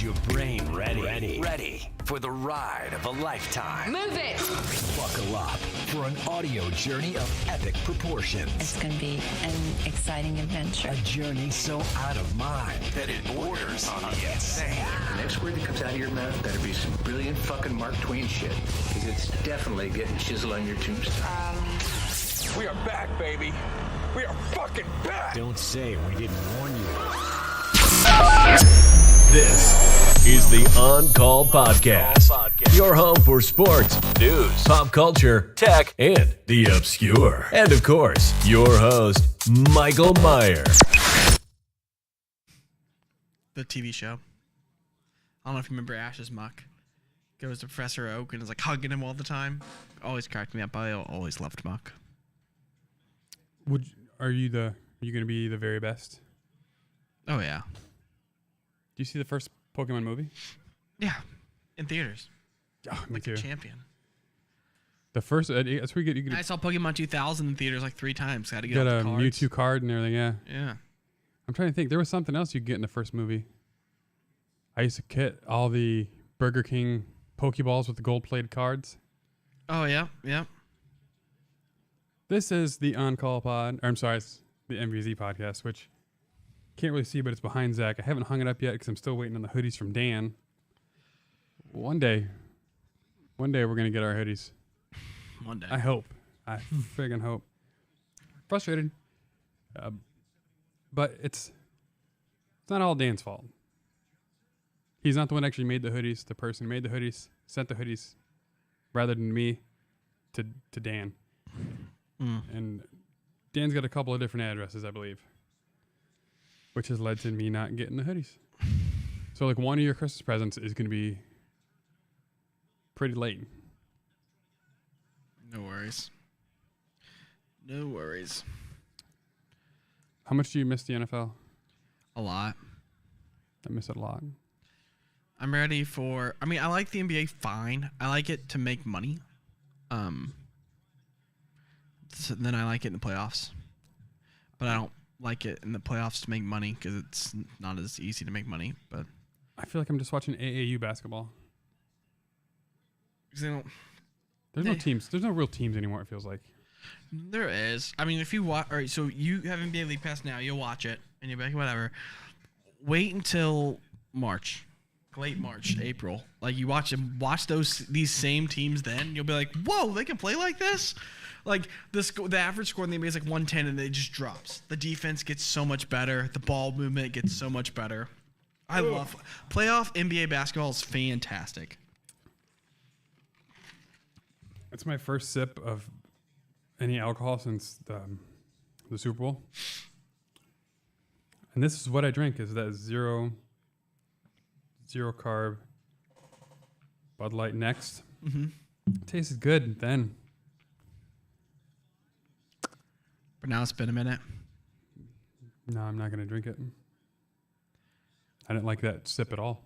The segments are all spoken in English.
your brain ready for the ride of a lifetime. Move it! Buckle up for an audio journey of epic proportions. It's going to be an exciting adventure. A journey so out of mind that it borders on the insane. The next word that comes out of your mouth better be some brilliant fucking Mark Twain shit, because it's definitely getting chiseled on your tombstone. We are back, baby. We are fucking back. Don't say we didn't warn you. This is the On Call Podcast. Your home for sports, news, pop culture, tech, and the obscure. And of course, your host, Michael Meyer. The TV show. I don't know if you remember Ash's Muck. Goes to Professor Oak and is like hugging him all the time. Always cracked me up. I always loved Muck. Are you going to be the very best? Oh yeah. Do you see the first Pokemon movie? Yeah, in theaters. Oh, me Like too. a champion. The first, that's where you I get saw Pokemon 2000 in theaters like 3 times. Got to get a all the cards. Mewtwo card and everything. Yeah. Yeah. I'm trying to think. There was something else you could get in the first movie. I used to get all the Burger King Pokeballs with the gold-plated cards. Oh yeah, yeah. This is the On Call Pod. Or I'm sorry, it's the MVZ podcast, which can't really see, but it's behind Zach. I haven't hung it up yet because I'm still waiting on the hoodies from Dan. One day we're gonna get our hoodies. One day. I hope. I friggin' hope. Frustrated, but it's not all Dan's fault. He's not the one who actually made the hoodies. The person who made the hoodies sent the hoodies rather than me to Dan. And Dan's got a couple of different addresses, I believe, which has led to me not getting the hoodies. So, like, one of your Christmas presents is going to be pretty late. No worries. No worries. How much do you miss the NFL? A lot. I miss it a lot. I'm ready for. I mean, I like the NBA fine. I like it to make money. So then I like it in the playoffs, but I don't like it in the playoffs to make money because it's not as easy to make money. But I feel like I'm just watching AAU basketball. because they don't. There's no teams. There's no real teams anymore, it feels like. There is. I mean, if you watch, all right. So you have NBA League Pass now. You'll watch it, and you'll be like, whatever. Wait until March, late March, April. Like you watch these same teams. Then you'll be like, whoa, they can play like this. Like the average score in the NBA is like 110, and it just drops. The defense gets so much better. The ball movement gets so much better. I love playoff NBA basketball. Is fantastic. It's my first sip of any alcohol since the Super Bowl. And this is what I drink, is that zero carb Bud Light Next. Mm-hmm. It tasted good then. But now it's been a minute. No, I'm not going to drink it. I didn't like that sip at all.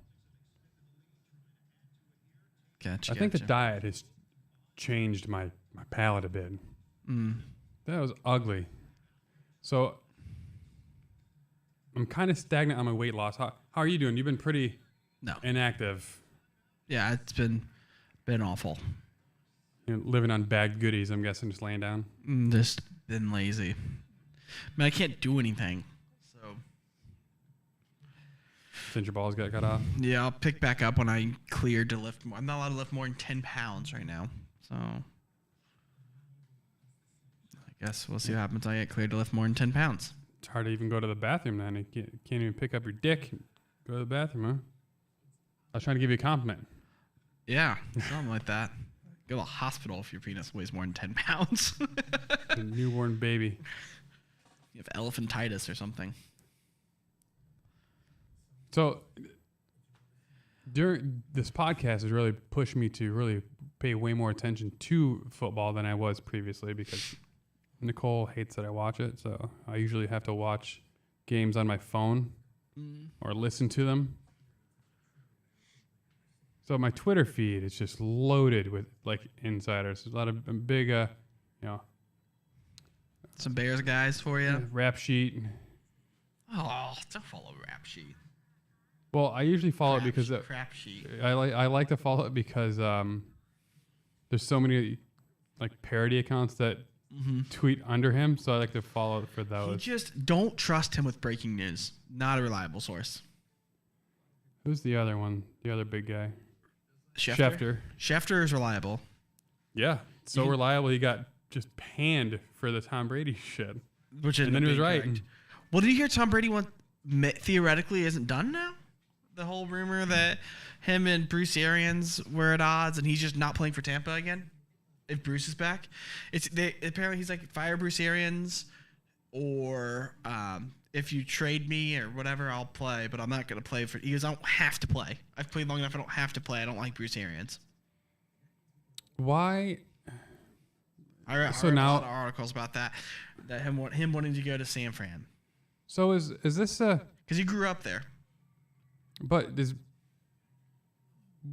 Gotcha. I think the diet has changed my palate a bit. That was ugly. So I'm kind of stagnant on my weight loss. How are you doing? You've been pretty inactive. Yeah, it's been awful. You know, living on bagged goodies, I'm guessing, just laying down. Just been lazy. I mean, I can't do anything. So Since your balls got cut off. yeah, I'll pick back up when I cleared to lift more. I'm not allowed to lift more than 10 pounds right now. So I guess we'll see what happens when I get cleared to lift more than 10 pounds. It's hard to even go to the bathroom then. You can't even pick up your dick and go to the bathroom, huh? I was trying to give you a compliment. Yeah, something like that. Go to the hospital if your penis weighs more than 10 pounds. A newborn baby. You have elephantitis or something. So during this podcast has really pushed me to really pay way more attention to football than I was previously because Nicole hates that I watch it. So I usually have to watch games on my phone or listen to them. So my Twitter feed is just loaded with like insiders. There's a lot of big, Some Bears guys for you. rap sheet. Oh, don't follow Rap Sheet. Well, I usually follow it because crap sheet. I like to follow it because there's so many like parody accounts that tweet under him, so I like to follow it for those. You just don't trust him with breaking news. Not a reliable source. Who's the other one? The other big guy? Schefter. Schefter is reliable. Yeah, so reliable. He got just panned for the Tom Brady shit, And then he was right. Well, did you hear Tom Brady theoretically isn't done now? The whole rumor that him and Bruce Arians were at odds, and he's just not playing for Tampa again. If Bruce is back, apparently he's like, fire Bruce Arians, or if you trade me or whatever, I'll play, but I'm not gonna play for. He goes, I don't have to play. I've played long enough. I don't have to play. I don't like Bruce Arians. Why? I read a lot of articles about that him wanting to go to San Fran. So is this a? Because he grew up there. But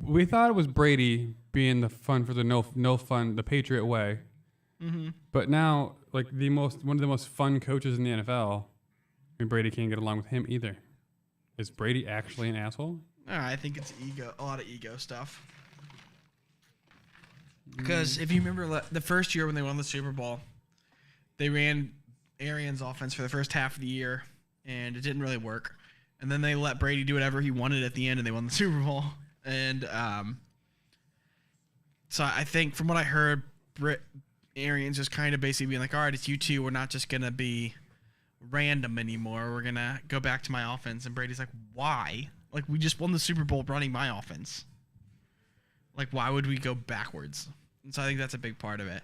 we thought it was Brady being the fun for the no fun, the Patriot way. Mm-hmm. But now, like one of the most fun coaches in the NFL, Brady can't get along with him either. Is Brady actually an asshole? I think it's a lot of ego stuff. Because if you remember the first year when they won the Super Bowl, they ran Arians' offense for the first half of the year, and it didn't really work. And then they let Brady do whatever he wanted at the end, and they won the Super Bowl. And so I think from what I heard, Arians just kind of basically being like, all right, it's you two. We're not just going to be random anymore. We're going to go back to my offense. And Brady's like, why? Like, we just won the Super Bowl running my offense. Like, why would we go backwards? And so I think that's a big part of it.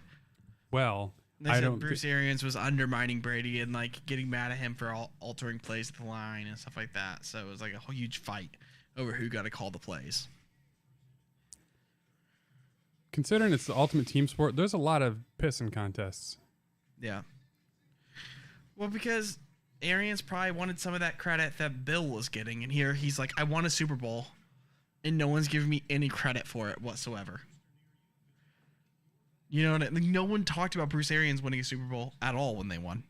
Well, they said Bruce Arians was undermining Brady and like getting mad at him for altering plays at the line and stuff like that. So it was like a whole huge fight over who got to call the plays. Considering it's the ultimate team sport, there's a lot of pissing contests. Yeah. Well, because Arians probably wanted some of that credit that Bill was getting, and here he's like, I won a Super Bowl, and no one's giving me any credit for it whatsoever. You know what I mean? No one talked about Bruce Arians winning a Super Bowl at all when they won.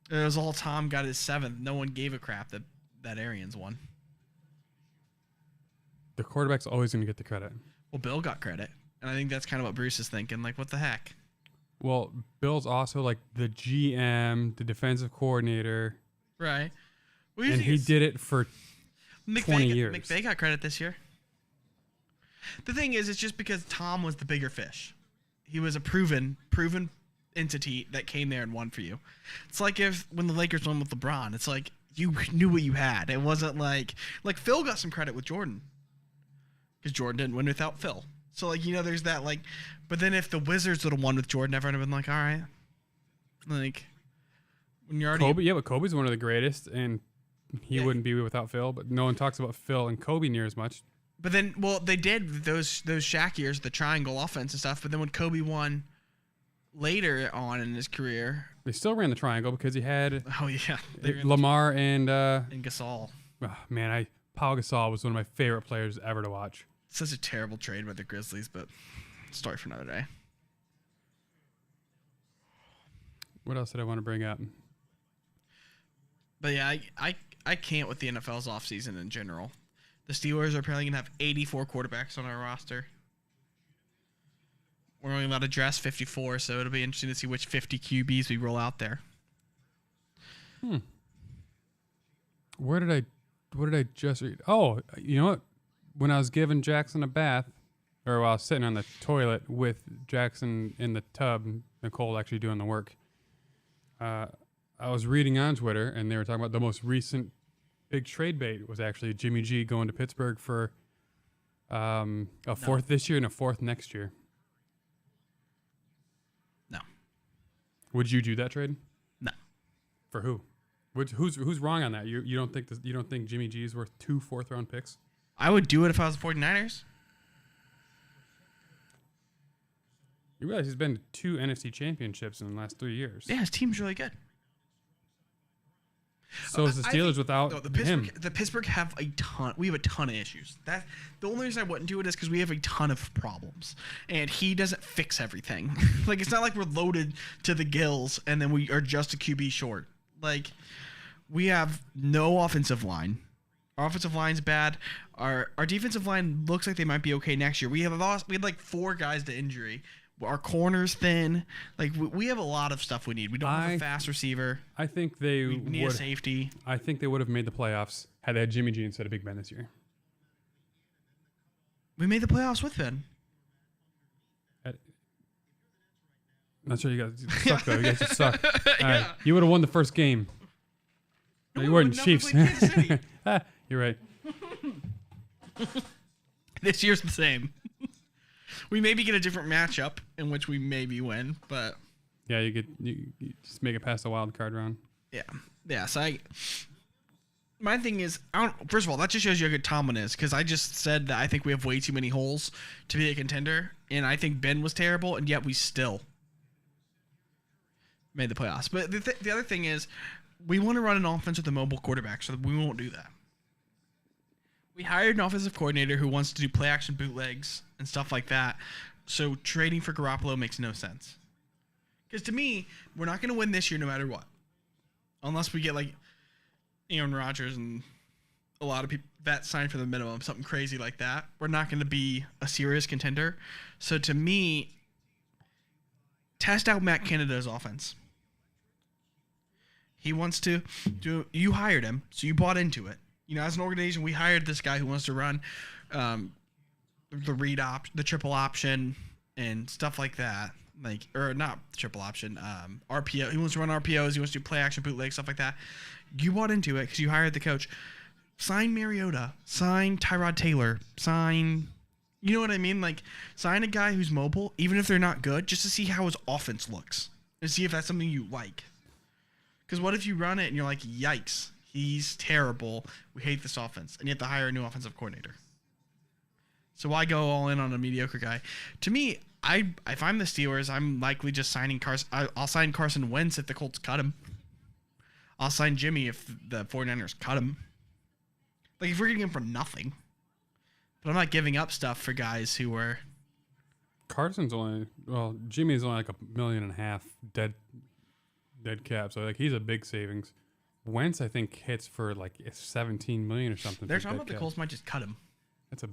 It was all Tom got his 7th. No one gave a crap that Arians won. The quarterback's always going to get the credit. Well, Bill got credit, and I think that's kind of what Bruce is thinking. Like, what the heck? Well, Bill's also like the GM, the defensive coordinator. Right. Well, and he did it for 20 years. McVay got credit this year. The thing is, it's just because Tom was the bigger fish. He was a proven entity that came there and won for you. It's like when the Lakers won with LeBron. It's like you knew what you had. It wasn't like Phil got some credit with Jordan because Jordan didn't win without Phil. So like, you know, there's that like. But then if the Wizards would have won with Jordan, everyone would have been like, all right, like when you're already Kobe. Yeah, but Kobe's one of the greatest, and he wouldn't be without Phil. But no one talks about Phil and Kobe near as much. But then, well, they did those Shaq years, the triangle offense and stuff. But then when Kobe won later on in his career, they still ran the triangle because he had Lamar and Gasol. Oh, man, Pau Gasol was one of my favorite players ever to watch. Such a terrible trade by the Grizzlies, but story for another day. What else did I want to bring up? But yeah, I can't with the NFL's offseason in general. The Steelers are apparently going to have 84 quarterbacks on our roster. We're only allowed to dress 54, so it'll be interesting to see which 50 QBs we roll out there. What did I just read? Oh, you know what? When I was giving Jackson a bath, or while I was sitting on the toilet with Jackson in the tub, Nicole actually doing the work, I was reading on Twitter, and they were talking about the most recent big trade bait was actually Jimmy G going to Pittsburgh for a fourth this year and a fourth next year. No. Would you do that trade? No. For who? Who's wrong on that? You don't think Jimmy G is worth 2 fourth-round picks? I would do it if I was the 49ers. You realize he's been to 2 NFC championships in the last 3 years. Yeah, his team's really good. So is the Steelers without him. The Pittsburgh have a ton. We have a ton of issues. The only reason I wouldn't do it is because we have a ton of problems, and he doesn't fix everything. Like, it's not like we're loaded to the gills and then we are just a QB short. Like, we have no offensive line. Our offensive line's bad. Our defensive line looks like they might be okay next year. We had like 4 guys to injury. Our corner's thin. Like we have a lot of stuff we need. We don't have a fast receiver. I think we need a safety. I think they would have made the playoffs had they had Jimmy G instead of Big Ben this year. We made the playoffs with Ben. Not sure you guys suck though. You guys just suck. All right. You would have won the first game. No, you weren't Chiefs. You're right. This year's the same. We maybe get a different matchup in which we maybe win, but yeah, you just make it past the wild card round. Yeah. So my thing is, first of all, that just shows you how good Tomlin is, because I just said that I think we have way too many holes to be a contender, and I think Ben was terrible, and yet we still made the playoffs. But the other thing is, we want to run an offense with a mobile quarterback, so we won't do that. We hired an offensive coordinator who wants to do play action bootlegs and stuff like that. So trading for Garoppolo makes no sense. Because to me, we're not going to win this year no matter what. Unless we get like Aaron Rodgers and a lot of people that signed for the minimum, something crazy like that. We're not going to be a serious contender. So to me, test out Matt Canada's offense. He wants to do. You hired him, so you bought into it. You know, as an organization, we hired this guy who wants to run the triple option and stuff like that. Or not triple option, RPO. He wants to run RPOs. He wants to do play action bootleg, stuff like that. You bought into it because you hired the coach. Sign Mariota. Sign Tyrod Taylor. Sign, you know what I mean? Like, sign a guy who's mobile, even if they're not good, just to see how his offense looks and see if that's something you like. Because what if you run it and you're like, yikes, he's terrible. We hate this offense. And you have to hire a new offensive coordinator. So why go all in on a mediocre guy? To me, if I'm the Steelers, I'm likely just signing Carson. I'll sign Carson Wentz if the Colts cut him. I'll sign Jimmy if the 49ers cut him. Like, if we're getting him for nothing. But I'm not giving up stuff for guys who are... Jimmy's only like $1.5 million dead cap, so like he's a big savings. Wentz, I think, hits for like $17 million or something. They're talking about the Colts might just cut him. That's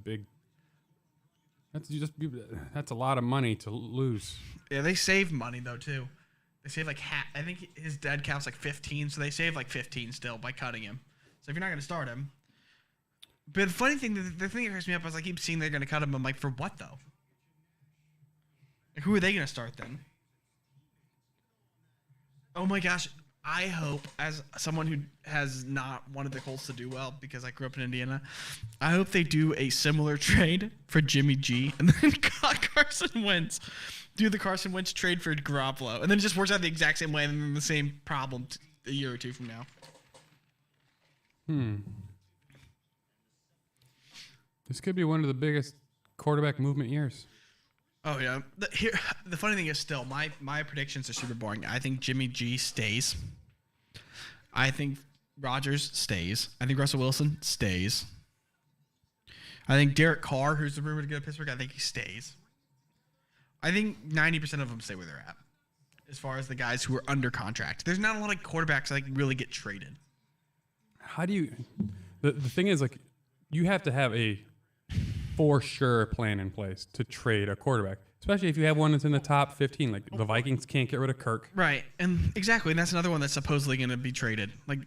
a lot of money to lose. Yeah, they save money though too. They save like I think his dead cap's like 15, so they save like 15 still by cutting him. So if you're not going to start him, but the funny thing, the thing that cracks me up is I keep seeing they're going to cut him. I'm like, for what though? Like, who are they going to start then? Oh my gosh, I hope, as someone who has not wanted the Colts to do well because I grew up in Indiana, I hope they do a similar trade for Jimmy G and then cut Carson Wentz. Do the Carson Wentz trade for Garoppolo. And then it just works out the exact same way and then the same problem a year or two from now. This could be one of the biggest quarterback movement years. Oh, yeah. The funny thing is still, my predictions are super boring. I think Jimmy G stays. I think Rodgers stays. I think Russell Wilson stays. I think Derek Carr, who's the rumor to go to Pittsburgh, I think he stays. I think 90% of them stay where they're at, as far as the guys who are under contract. There's not a lot of quarterbacks that really get traded. How do you... The thing is, like, you have to have a for sure plan in place to trade a quarterback, especially if you have one that's in the top 15. Like, the Vikings can't get rid of Kirk. Right, and exactly, and that's another one that's supposedly going to be traded. Like,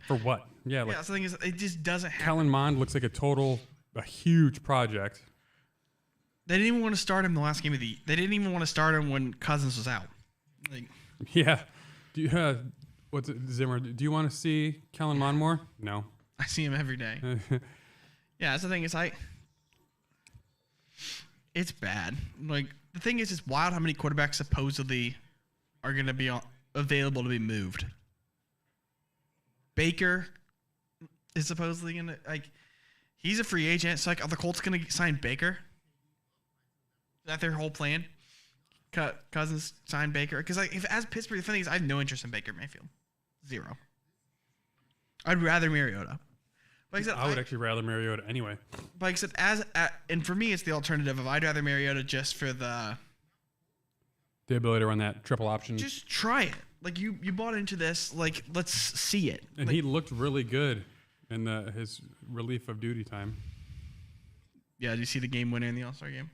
for what? Yeah, like, the thing is, it just doesn't happen. Kellen Mond looks like a huge project. They didn't even want to start him the last game of the... They didn't even want to start him when Cousins was out. Like, yeah. What's it, Zimmer? Do you want to see Kellen Mond more? No. I see him every day. Yeah, that's the thing. It's bad. Like, the thing is, it's wild how many quarterbacks supposedly are going to be available to be moved. Baker is supposedly going to, like, he's a free agent. So, like, are the Colts going to sign Baker? Is that their whole plan? Cut Cousins, sign Baker? Because, like, if as Pittsburgh, the thing is, I have no interest in Baker Mayfield. Zero. I'd rather Mariota. Like I said, I would actually rather Mariota anyway. Like I said, and for me, it's the alternative of I'd rather Mariota just for the ability to run that triple option. Just try it. Like, you bought into this. Like, let's see it. And like, he looked really good in his relief of duty time. Yeah, did you see the game winner in the All-Star game?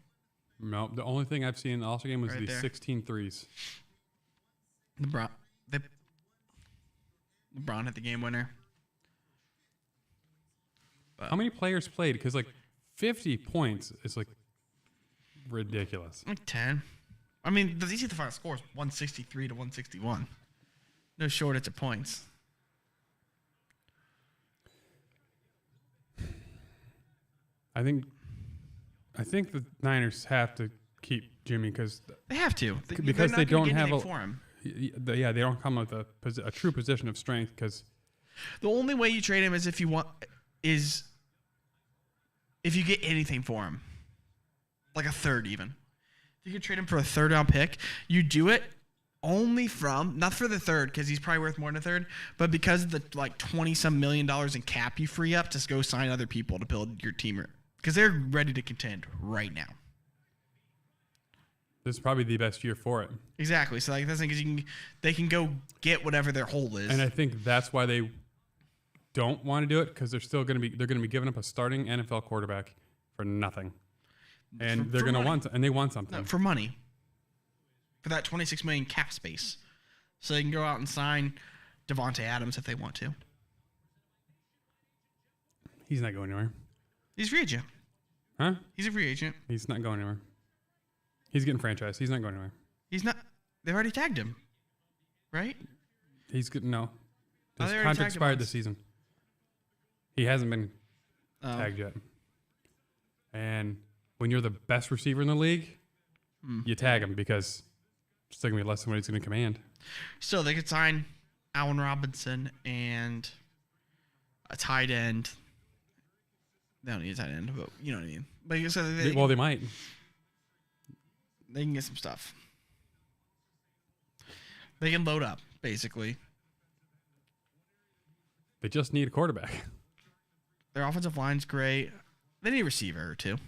No, the only thing I've seen in the All-Star game was Right the there. 16 threes. LeBron hit the game winner. How many players played? Because, like, 50 points is, like, ridiculous. Like 10. I mean, the easy to final score is 163 to 161. No shortage of points. I think the Niners have to keep Jimmy because They have to. Because they're not they don't gonna get have anything for him. they don't come with a true position of strength because The only way you trade him is if you get anything for him. Like a third even. If you could trade him for a third round pick, you do it only not for the third because he's probably worth more than a third, but because of the like $20-some million in cap you free up to go sign other people to build your team because they're ready to contend right now. this is probably the best year for it. Exactly. So like that's because they can go get whatever their hole is. And I think that's why they don't want to do it because they're going to be giving up a starting NFL quarterback for nothing, and they're going to they want something. No, for money. For that $26 million cap space, so they can go out and sign Devontae Adams if they want to. He's not going anywhere. He's a free agent. Huh? He's a free agent. He's not going anywhere. He's getting franchised. He's not going anywhere. He's not. They've already tagged him, right? He's good. No, Oh, his they already contract tagged him expired once. this season. He hasn't been Oh. tagged yet. And when you're the best receiver in the league, you tag him because it's still gonna be less than what he's gonna command. So they could sign Allen Robinson and a tight end. They don't need a tight end, but you know what I mean. But so They might. they can get some stuff. They can load up, basically. They just need a quarterback. Their offensive line's great. They need a receiver or two.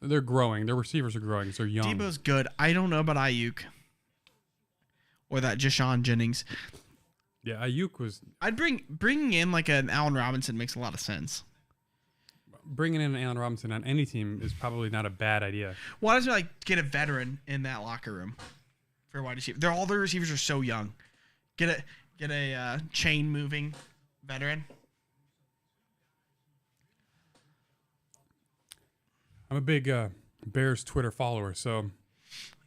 They're growing. Their receivers are growing. So they're young. Debo's good. I don't know about Ayuk or that Jashawn Jennings. Yeah, Ayuk was I'd bringing in like an Allen Robinson makes a lot of sense. bringing in Allen Robinson on any team is probably not a bad idea. Why doesn't like get a veteran in that locker room for a wide receiver? All their receivers are so young. Get a chain moving veteran. I'm a big Bears Twitter follower, so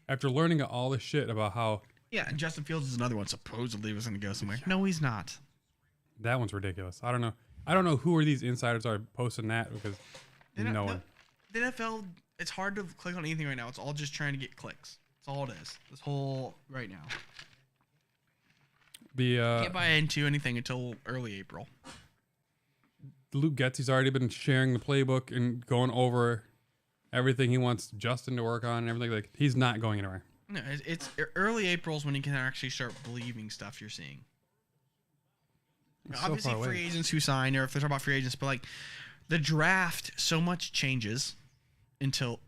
after learning all this shit about how Yeah, and Justin Fields is another one supposedly was going to go somewhere. No, he's not. that one's ridiculous. I don't know who are these insiders are posting that because no one. The NFL, it's hard to click on anything right now. It's all just trying to get clicks. That's all it is. This whole right now. Can't buy into anything until early April. Luke Getsy's already been sharing the playbook and going over everything he wants Justin to work on and everything. Like he's not going anywhere. No, it's early April is when you can actually start believing stuff you're seeing. It's so Obviously, far away. free agents who sign, or if they're talking about free agents, but like the draft, so much changes until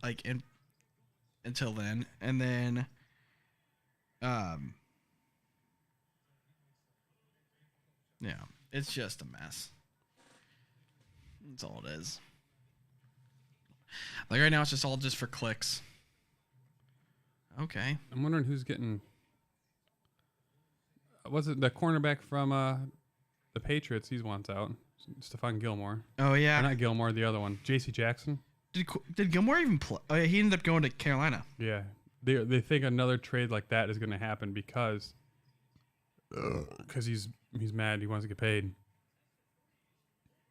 until then, and then, yeah, it's just a mess. That's all it is. Like right now, it's just all just for clicks. Okay. I'm wondering who's getting. Was it the cornerback from the Patriots? He's wants out. Stephon Gilmore. Oh yeah. Or not Gilmore, the other one. J.C. Jackson. Did Gilmore even play? Oh, yeah, he ended up going to Carolina. Yeah, they think another trade like that is going to happen because he's mad. He wants to get paid.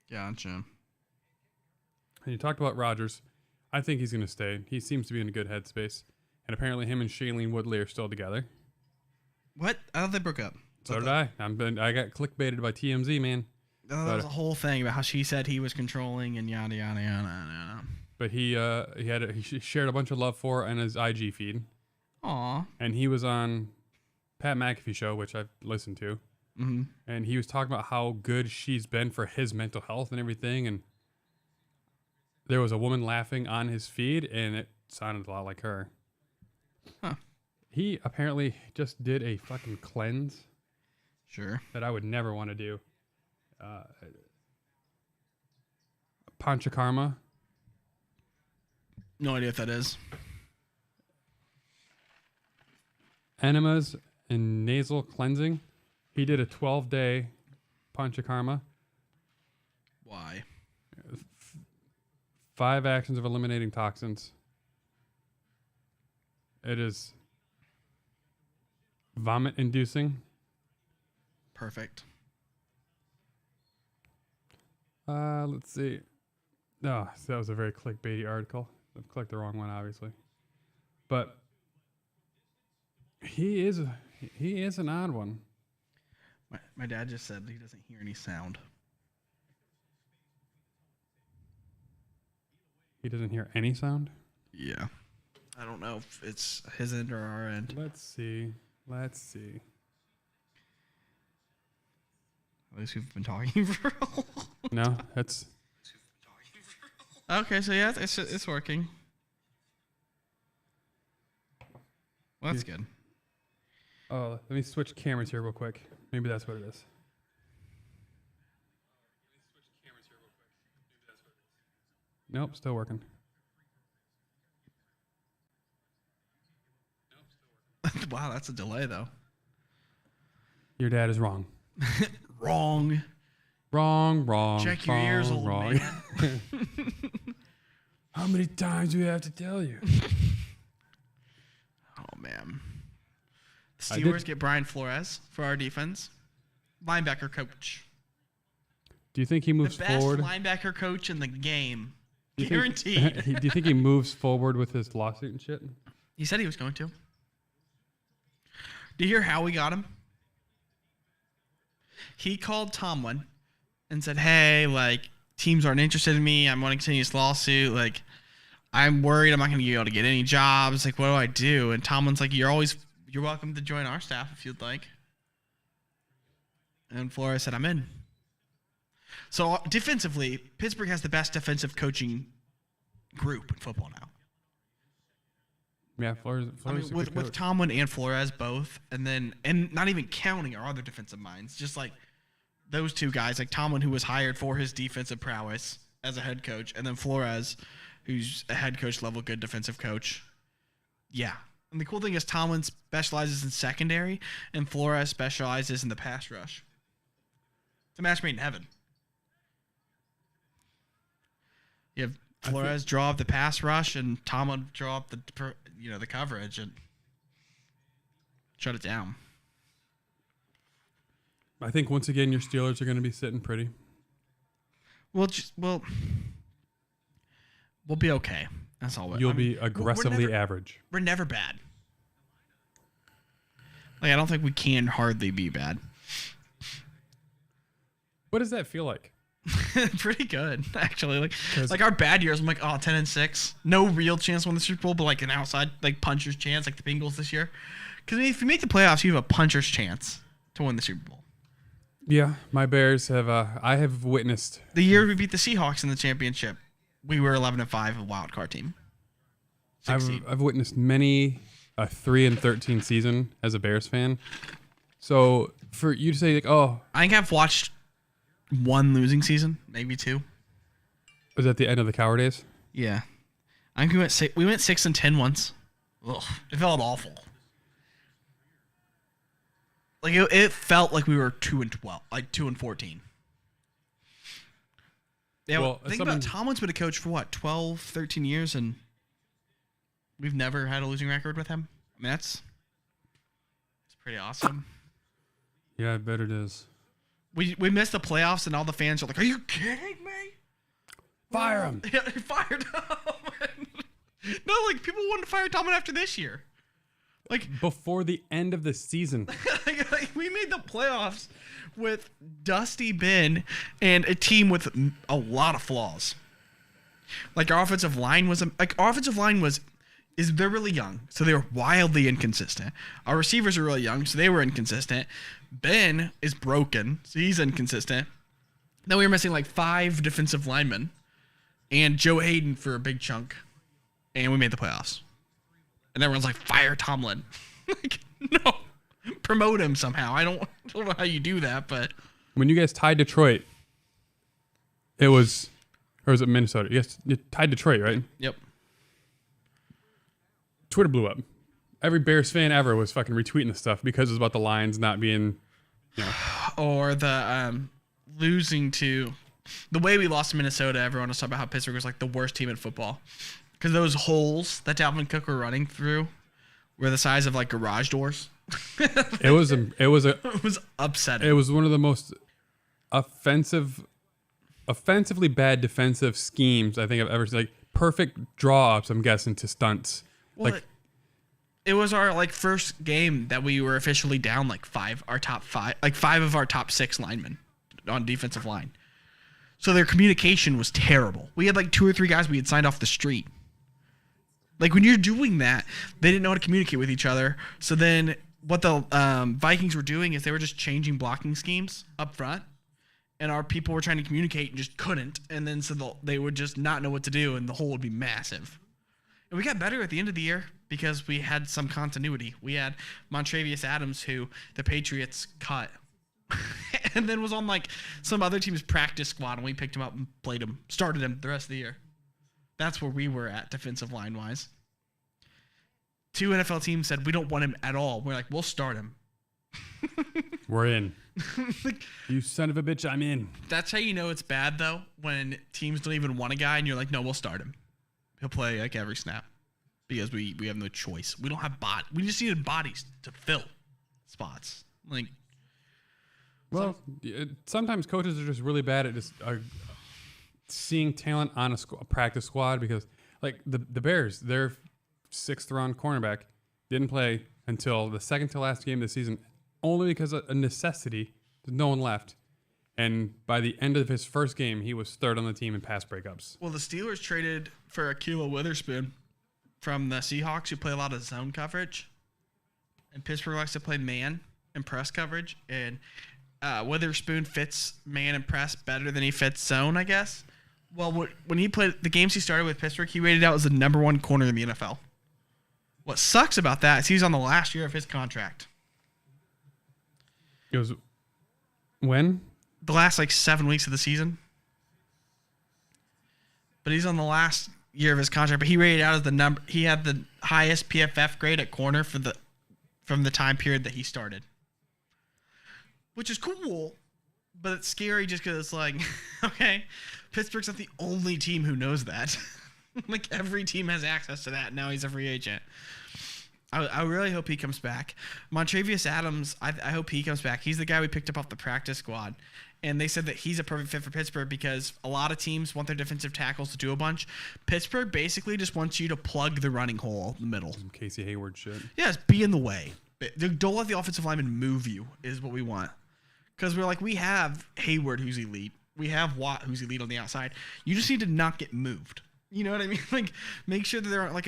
Gotcha. And you talked about Rodgers. I think he's going to stay. He seems to be in a good headspace. And apparently him and Shailene Woodley are still together. What? I thought they broke up. So did I. I got clickbaited by TMZ, man. That was a whole thing about how she said he was controlling and yada yada yada. But he shared a bunch of love for her on his IG feed. Aw. And he was on Pat McAfee show, which I've listened to. Mm-hmm. And he was talking about how good she's been for his mental health and everything. And there was a woman laughing on his feed, and it sounded a lot like her. Huh. He apparently just did a fucking cleanse Sure. that I would never want to do. Panchakarma. No idea what that is. Enemas and nasal cleansing. He did a 12-day Panchakarma. Why? 5 actions of eliminating toxins. It is vomit-inducing. Perfect. Let's see. No, that was a very clickbaity article. I clicked the wrong one, obviously. But he is an odd one. My dad just said he doesn't hear any sound. He doesn't hear any sound? Yeah. I don't know if it's his end or our end. Let's see. At least we've been talking for a while. No, that's... Okay, so yeah, it's working. Well, that's good. Oh, let me switch cameras here real quick. Maybe that's what it is. Nope, still working. Wow, that's a delay, though. Your dad is wrong. Wrong. Wrong. Check your ears, old man. How many times do we have to tell you? Oh, man. The Steelers get Brian Flores for our defense. Linebacker coach. Do you think he moves The best forward? linebacker coach in the game. Do you Guaranteed. Think, do you think he moves forward with his lawsuit and shit? He said he was going to. Do you hear how we got him? He called Tomlin and said, hey, like, teams aren't interested in me. I'm going to continue this lawsuit. Like, I'm worried I'm not going to be able to get any jobs. Like, what do I do? And Tomlin's like, you're welcome to join our staff if you'd like. And Flores said, I'm in. So defensively, Pittsburgh has the best defensive coaching group in football now. Yeah, Flores I mean, is a with good coach. Tomlin and Flores both, and not even counting our other defensive minds, just like those two guys, like Tomlin, who was hired for his defensive prowess as a head coach, and then Flores, who's a head coach level good defensive coach. Yeah. And the cool thing is Tomlin specializes in secondary, and Flores specializes in the pass rush. It's a match made in heaven. You have Flores draw up the pass rush, and Tomlin draw up the coverage and shut it down. I think once again your Steelers are going to be sitting pretty. We'll be okay. That's all. You'll be aggressively average. We're never bad. Like, I don't think we can hardly be bad. What does that feel like? Pretty good, actually. Like our bad years, I'm like, 10-6, no real chance to win the Super Bowl, but like an outside like puncher's chance, like the Bengals this year. Because if you make the playoffs, you have a puncher's chance to win the Super Bowl. Yeah, my Bears have. I have witnessed The year we beat the Seahawks in the championship, we were 11-5, a wild card team. I've witnessed many a 3-13 season as a Bears fan. So for you to say like, oh, I think I've watched one losing season, maybe two. was that the end of the Coward days? Yeah, I think we went 6-10 once. Ugh, it felt awful. Like it felt like we were 2-12, like 2-14. Yeah, Well, think about Tomlin's been a coach for what, 12, 13 years, and we've never had a losing record with him. I mean, it's pretty awesome. Yeah, I bet it is. We missed the playoffs, and all the fans are like, "Are you kidding me? Fire him!" Yeah, fire Tomlin. No, like people wanted to fire Tomlin after this year. Like Before the end of the season. like, we made the playoffs with Dusty Ben and a team with a lot of flaws. Like our offensive line was they're really young, so they were wildly inconsistent. Our receivers are really young, so they were inconsistent. Ben is broken, so he's inconsistent. Then we were missing like 5 defensive linemen and Joe Hayden for a big chunk, and we made the playoffs. And everyone's like, fire Tomlin. Like, no, promote him somehow. I don't know how you do that, but When you guys tied Detroit, or was it Minnesota? Yes, you tied Detroit, right? yep. Twitter blew up. Every Bears fan ever was fucking retweeting the stuff because it was about the Lions not being, Or the losing to the way we lost to Minnesota. Everyone was talking about how Pittsburgh was like the worst team in football because those holes that Dalvin Cook were running through were the size of like garage doors. It was upsetting. It was one of the most offensively bad defensive schemes I think I've ever seen. Like perfect draw ups, I'm guessing, to stunts. Well, like it was our like first game that we were officially down like five of our top 6 linemen on defensive line. So their communication was terrible. We had like 2 or 3 guys we had signed off the street. Like when you're doing that, they didn't know how to communicate with each other. So then what the Vikings were doing is they were just changing blocking schemes up front. And our people were trying to communicate and just couldn't. And then so they would just not know what to do and the hole would be massive. And we got better at the end of the year because we had some continuity. We had Montravius Adams, who the Patriots cut. And then was on like some other team's practice squad, and we picked him up and played him, started him the rest of the year. That's where we were at defensive line wise. 2 NFL teams said we don't want him at all. We're like, we'll start him. we're in. You son of a bitch, I'm in. That's how you know it's bad though, when teams don't even want a guy and you're like, no, we'll start him. He'll play like every snap because we have no choice. We don't have we just needed bodies to fill spots. Like, well, sometimes coaches are just really bad at just seeing talent on a practice squad because, like, the Bears, their 6th round cornerback didn't play until the second to last game of the season, only because of a necessity. There's no one left. And by the end of his first game, he was 3rd on the team in pass breakups. Well, the Steelers traded for Akila Witherspoon from the Seahawks, who play a lot of zone coverage. And Pittsburgh likes to play man and press coverage. And Witherspoon fits man and press better than he fits zone, I guess. Well, when he played the games he started with Pittsburgh, he rated out as the number 1 corner in the NFL. What sucks about that is he's on the last year of his contract. It was when? The last like 7 weeks of the season. But he's on the last year of his contract, but he rated out as the number. He had the highest PFF grade at corner from the time period that he started. Which is cool, but it's scary just because it's like, okay, Pittsburgh's not the only team who knows that. Like every team has access to that. Now he's a free agent. I really hope he comes back. Montravius Adams, I hope he comes back. He's the guy we picked up off the practice squad. And they said that he's a perfect fit for Pittsburgh because a lot of teams want their defensive tackles to do a bunch. Pittsburgh basically just wants you to plug the running hole in the middle. Some Casey Hayward shit. Yeah, just be in the way. Don't let the offensive lineman move you is what we want. Because we're like, we have Hayward who's elite. We have Watt who's elite on the outside. You just need to not get moved. You know what I mean? Like, make sure that there aren't like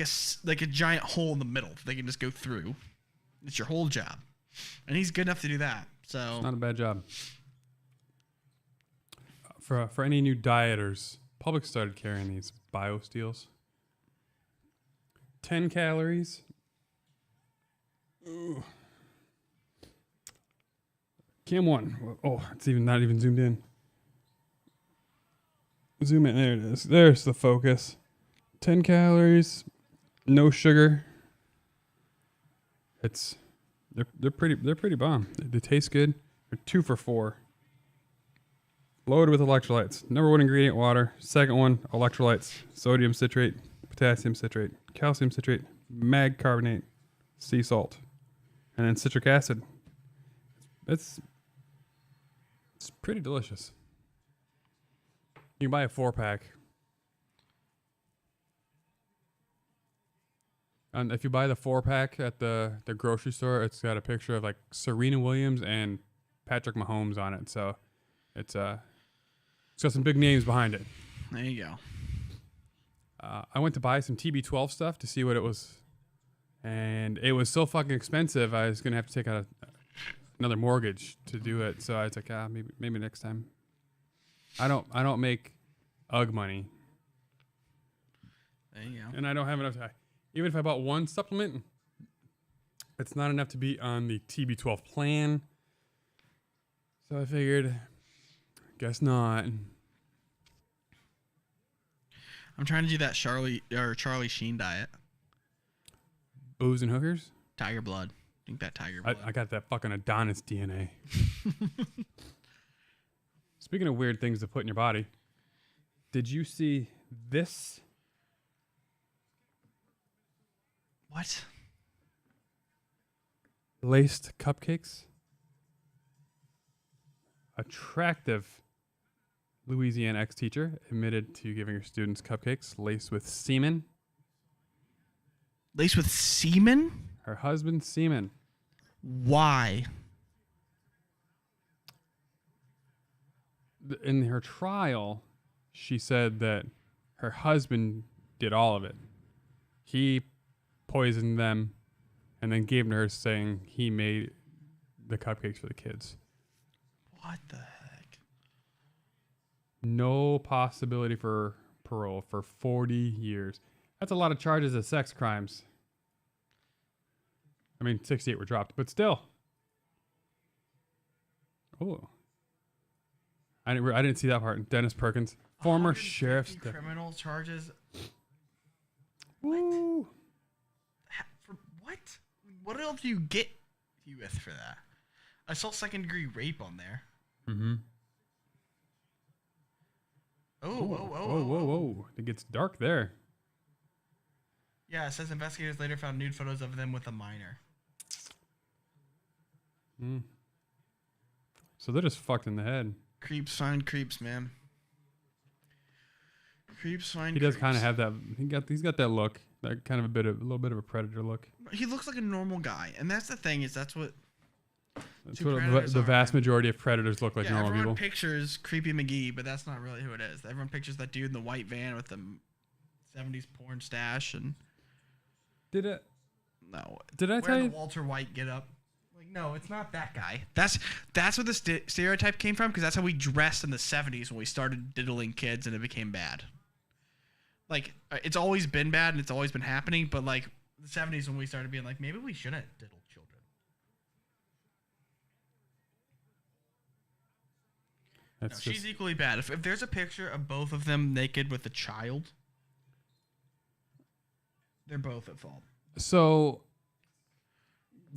a giant hole in the middle that they can just go through. It's your whole job. And he's good enough to do that. So it's not a bad job. For any new dieters, Publix started carrying these BioSteals. 10 calories. Ooh. Cam 1. Oh, it's not even zoomed in. Zoom in. There it is. There's the focus. 10 calories. No sugar. They're pretty bomb. They taste good. They're 2 for $4. Loaded with electrolytes. Number 1 ingredient, water. Second one, electrolytes. Sodium citrate, potassium citrate, calcium citrate, mag carbonate, sea salt, and then citric acid. It's pretty delicious. You can buy a 4-pack. And if you buy the 4-pack at the grocery store, it's got a picture of like Serena Williams and Patrick Mahomes on it. So it's got some big names behind it. there you go. I went to buy some TB12 stuff to see what it was, and it was so fucking expensive. I was gonna have to take out another mortgage to do it. So I was like, maybe next time. I don't make UGG money. There you go. And I don't have enough. Even if I bought one supplement, It's not enough to be on the TB12 plan. So I figured, guess not. I'm trying to do that Charlie Sheen diet. Booze and hookers? Tiger blood. Drink that tiger blood. I got that fucking Adonis DNA. Speaking of weird things to put in your body, did you see this? What? Laced cupcakes? Attractive Louisiana ex-teacher admitted to giving her students cupcakes laced with semen. Laced with semen? Her husband's semen. Why? In her trial, she said that her husband did all of it. He poisoned them and then gave them to her, saying he made the cupcakes for the kids. What the heck? No possibility for parole for 40 years. That's a lot of charges of sex crimes. I mean, 68 were dropped, but still. Oh. I didn't see that part. Dennis Perkins, former sheriff's criminal charges. Woo. For what? What else do you get you with for that? I saw second-degree rape on there. Mm-hmm. Whoa. It gets dark there. Yeah, it says investigators later found nude photos of them with a minor. So they're just fucked in the head. Creeps find creeps, man. Creeps find He creeps. does kind of have that. He's got that look, that kind of a little bit of a predator look. He looks like a normal guy, and that's the thing that's what. That's Two what predators the are, vast man. majority of predators look like Yeah, normal everyone people. pictures Creepy McGee, but that's not really who it is. Everyone pictures that dude in the white van with the 70s porn stash and. Did I Wearing tell you? the Walter White get up. Like, no, it's not that guy. That's where the stereotype came from, because that's how we dressed in the 70s when we started diddling kids and it became bad. Like, it's always been bad and it's always been happening, but like the 70s when we started being like, maybe we shouldn't diddle children. That's No, she's equally bad. If there's a picture of both of them naked with a child, they're both at fault. So,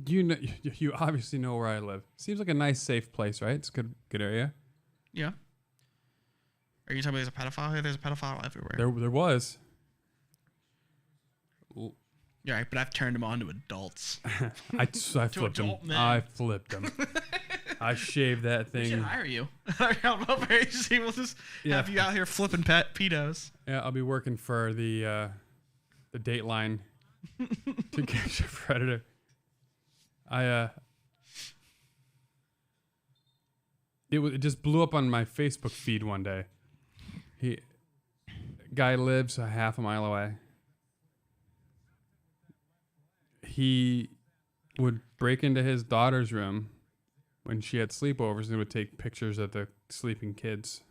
you obviously know where I live. Seems like a nice, safe place, right? It's a good area. Yeah. Are you telling me there's a pedophile here? There's a pedophile everywhere. There was. Yeah, right, but I've turned them on to adults. I flipped him. adult men. I flipped him. I shaved that We should thing. hire you. I don't know if agency will just have you out here flipping pedos. Yeah, I'll be working for the Dateline to catch a predator. It just blew up on my Facebook feed one day. Guy lives a half a mile away. He would break into his daughter's room when she had sleepovers and would take pictures of the sleeping kids.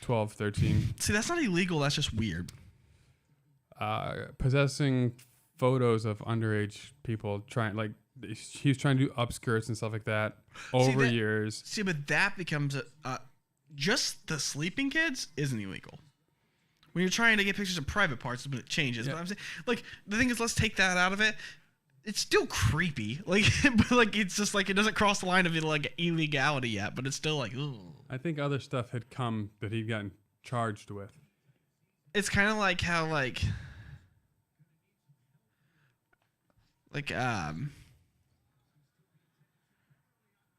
12, 13. See, that's not illegal. That's just weird. Possessing photos of underage people he was trying to do upskirts and stuff like that over years. See, but that becomes just the sleeping kids isn't illegal. When you're trying to get pictures of private parts, it changes. Yeah. But I'm saying, like, the thing is, let's take that out of it. It's still creepy. Like, but like, it's just like, it doesn't cross the line of like illegality yet, but it's still like, ooh. I think other stuff had come that he'd gotten charged with. It's kind of like how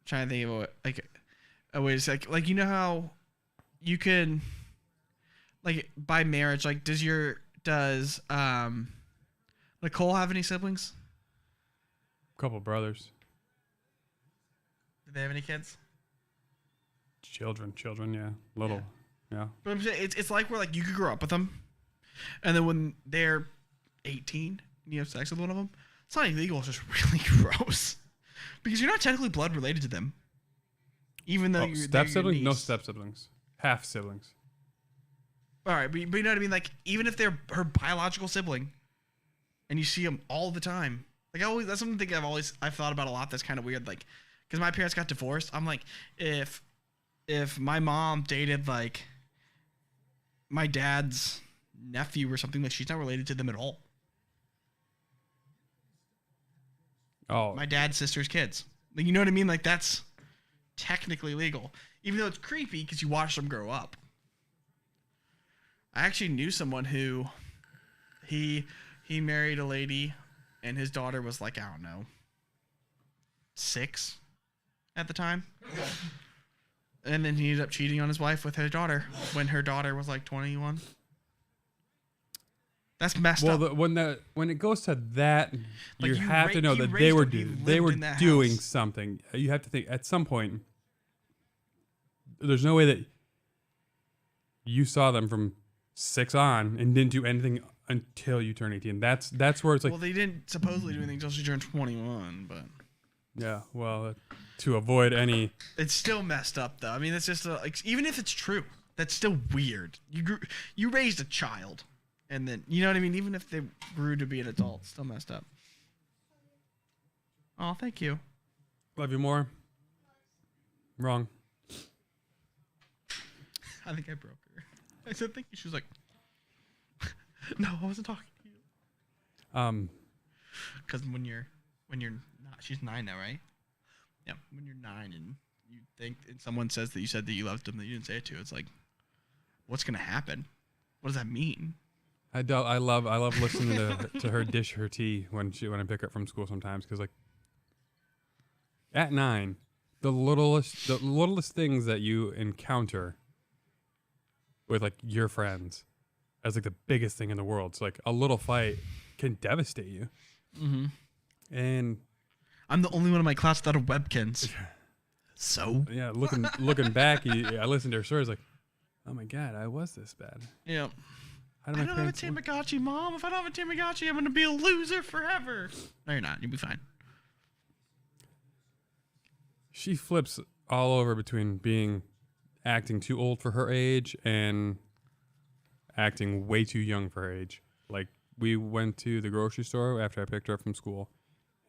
trying to think of a way to say, like, you know how you can, like, by marriage, like, does Nicole have any siblings? Couple brothers. Do they have any kids? Children, yeah. Little. Yeah. But I'm saying it's like where, like, you could grow up with them, and then when they're 18 and you have sex with one of them, it's not illegal, it's just really gross. Because you're not technically blood related to them. Even though you're step siblings? your No niece. step siblings. Half siblings. All right, but you know what I mean? Like, even if they're her biological sibling, and you see them all the time, Like that's something I've thought about a lot. That's kind of weird. Like, because my parents got divorced. I'm like, if my mom dated like my dad's nephew or something, like she's not related to them at all. Oh, My dad's sister's kids. Like, you know what I mean? Like, that's technically legal, even though it's creepy because you watch them grow up. I actually knew someone who he married a lady, and his daughter was like, I don't know, 6 at the time. And then he ended up cheating on his wife with her daughter when her daughter was like 21. That's messed up. When it goes to that, Like, you have to know that they were doing something. You have to think at some point. There's no way that you saw them from 6 on and didn't do anything until you turn 18. That's where it's like. Well, they didn't supposedly do anything until she turned 21, but. Yeah, well, to avoid any. It's still messed up, though. I mean, it's just like, even if it's true, that's still weird. You raised a child, and then you know what I mean. Even if they grew to be an adult, it's still messed up. Oh, thank you. Love you more. Wrong. I think I broke her. I said thank you. She was like, "No, I wasn't talking to you." Because when you're not, she's 9 now, right? Yeah. When you're 9 and you think, and someone says that you said that you loved them that you didn't say it to, it's like, what's gonna happen? What does that mean? I love listening to her dish her tea when I pick her up from school sometimes, because like at 9, the littlest things that you encounter with like your friends as like the biggest thing in the world. So like a little fight can devastate you. Mm-hmm. And I'm the only one in my class without a webkins. So yeah, looking back, I listened to her stories like, oh my god, I was this bad. Yeah. I don't have a Tamagotchi, Mom. If I don't have a Tamagotchi, I'm gonna be a loser forever. No, you're not. You'll be fine. She flips all over between acting too old for her age and acting way too young for her age. Like, we went to the grocery store after I picked her up from school,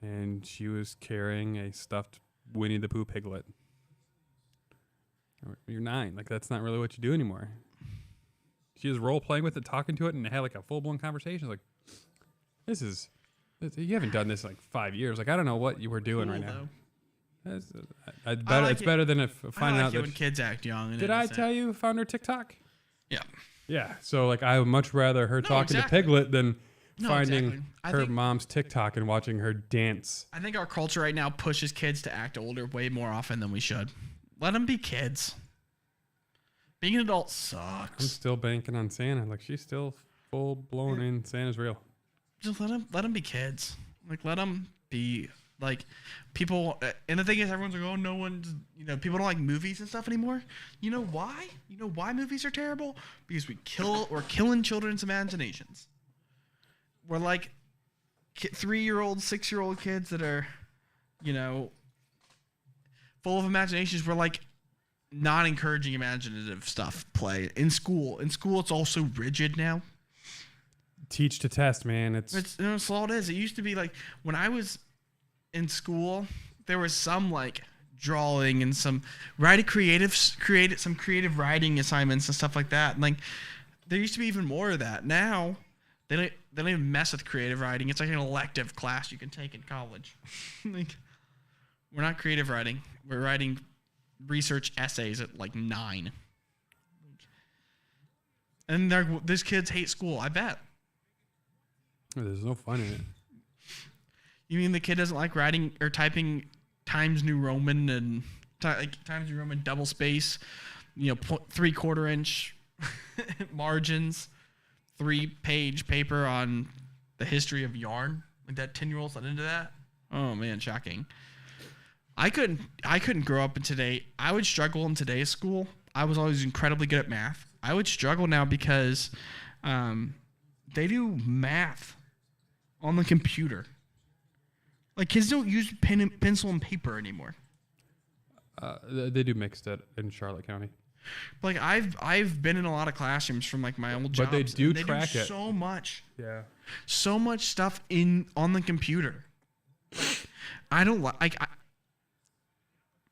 and she was carrying a stuffed Winnie the Pooh piglet. You're 9. Like, that's not really what you do anymore. She was role-playing with it, talking to it, and had like a full-blown conversation. Like, you haven't done this in like 5 years. Like, I don't know what you were doing right now. It's better than if finding out that when kids act young. And did I tell you found her TikTok? Yeah. Yeah. So like, I would much rather her talking to Piglet than finding her mom's TikTok and watching her dance. I think our culture right now pushes kids to act older way more often than we should. Let them be kids. Being an adult sucks. I'm still banking on Santa. Like, she's still full blown in Santa's real. Just let them be kids. Like, let them be. Like, people, and the thing is, everyone's like, oh, no one's, people don't like movies and stuff anymore. You know why? You know why movies are terrible? Because we're killing children's imaginations. We're like 3-year-old, 6-year-old kids that are, full of imaginations. We're like not encouraging imaginative stuff play in school. In school, it's all so rigid now. Teach to test, man. That's all it is. It used to be like when I was in school, there was some like drawing and some creative writing assignments and stuff like that. And like there used to be even more of that. Now they don't even mess with creative writing. It's like an elective class you can take in college. Like, we're not creative writing. We're writing research essays at like 9. And these kids hate school, I bet. There's no fun in it. You mean the kid doesn't like writing or typing Times New Roman and Times New Roman double space, 3/4 inch margins, 3-page paper on the history of yarn? Like, that 10-year-old's not into that? Oh man, shocking. I couldn't grow up in today. I would struggle in today's school. I was always incredibly good at math. I would struggle now because they do math on the computer. Like, kids don't use pencil and paper anymore. They do mixed it in Charlotte County. Like, I've been in a lot of classrooms from like my old jobs. But they do track it. So much. Yeah. So much stuff on the computer. I don't like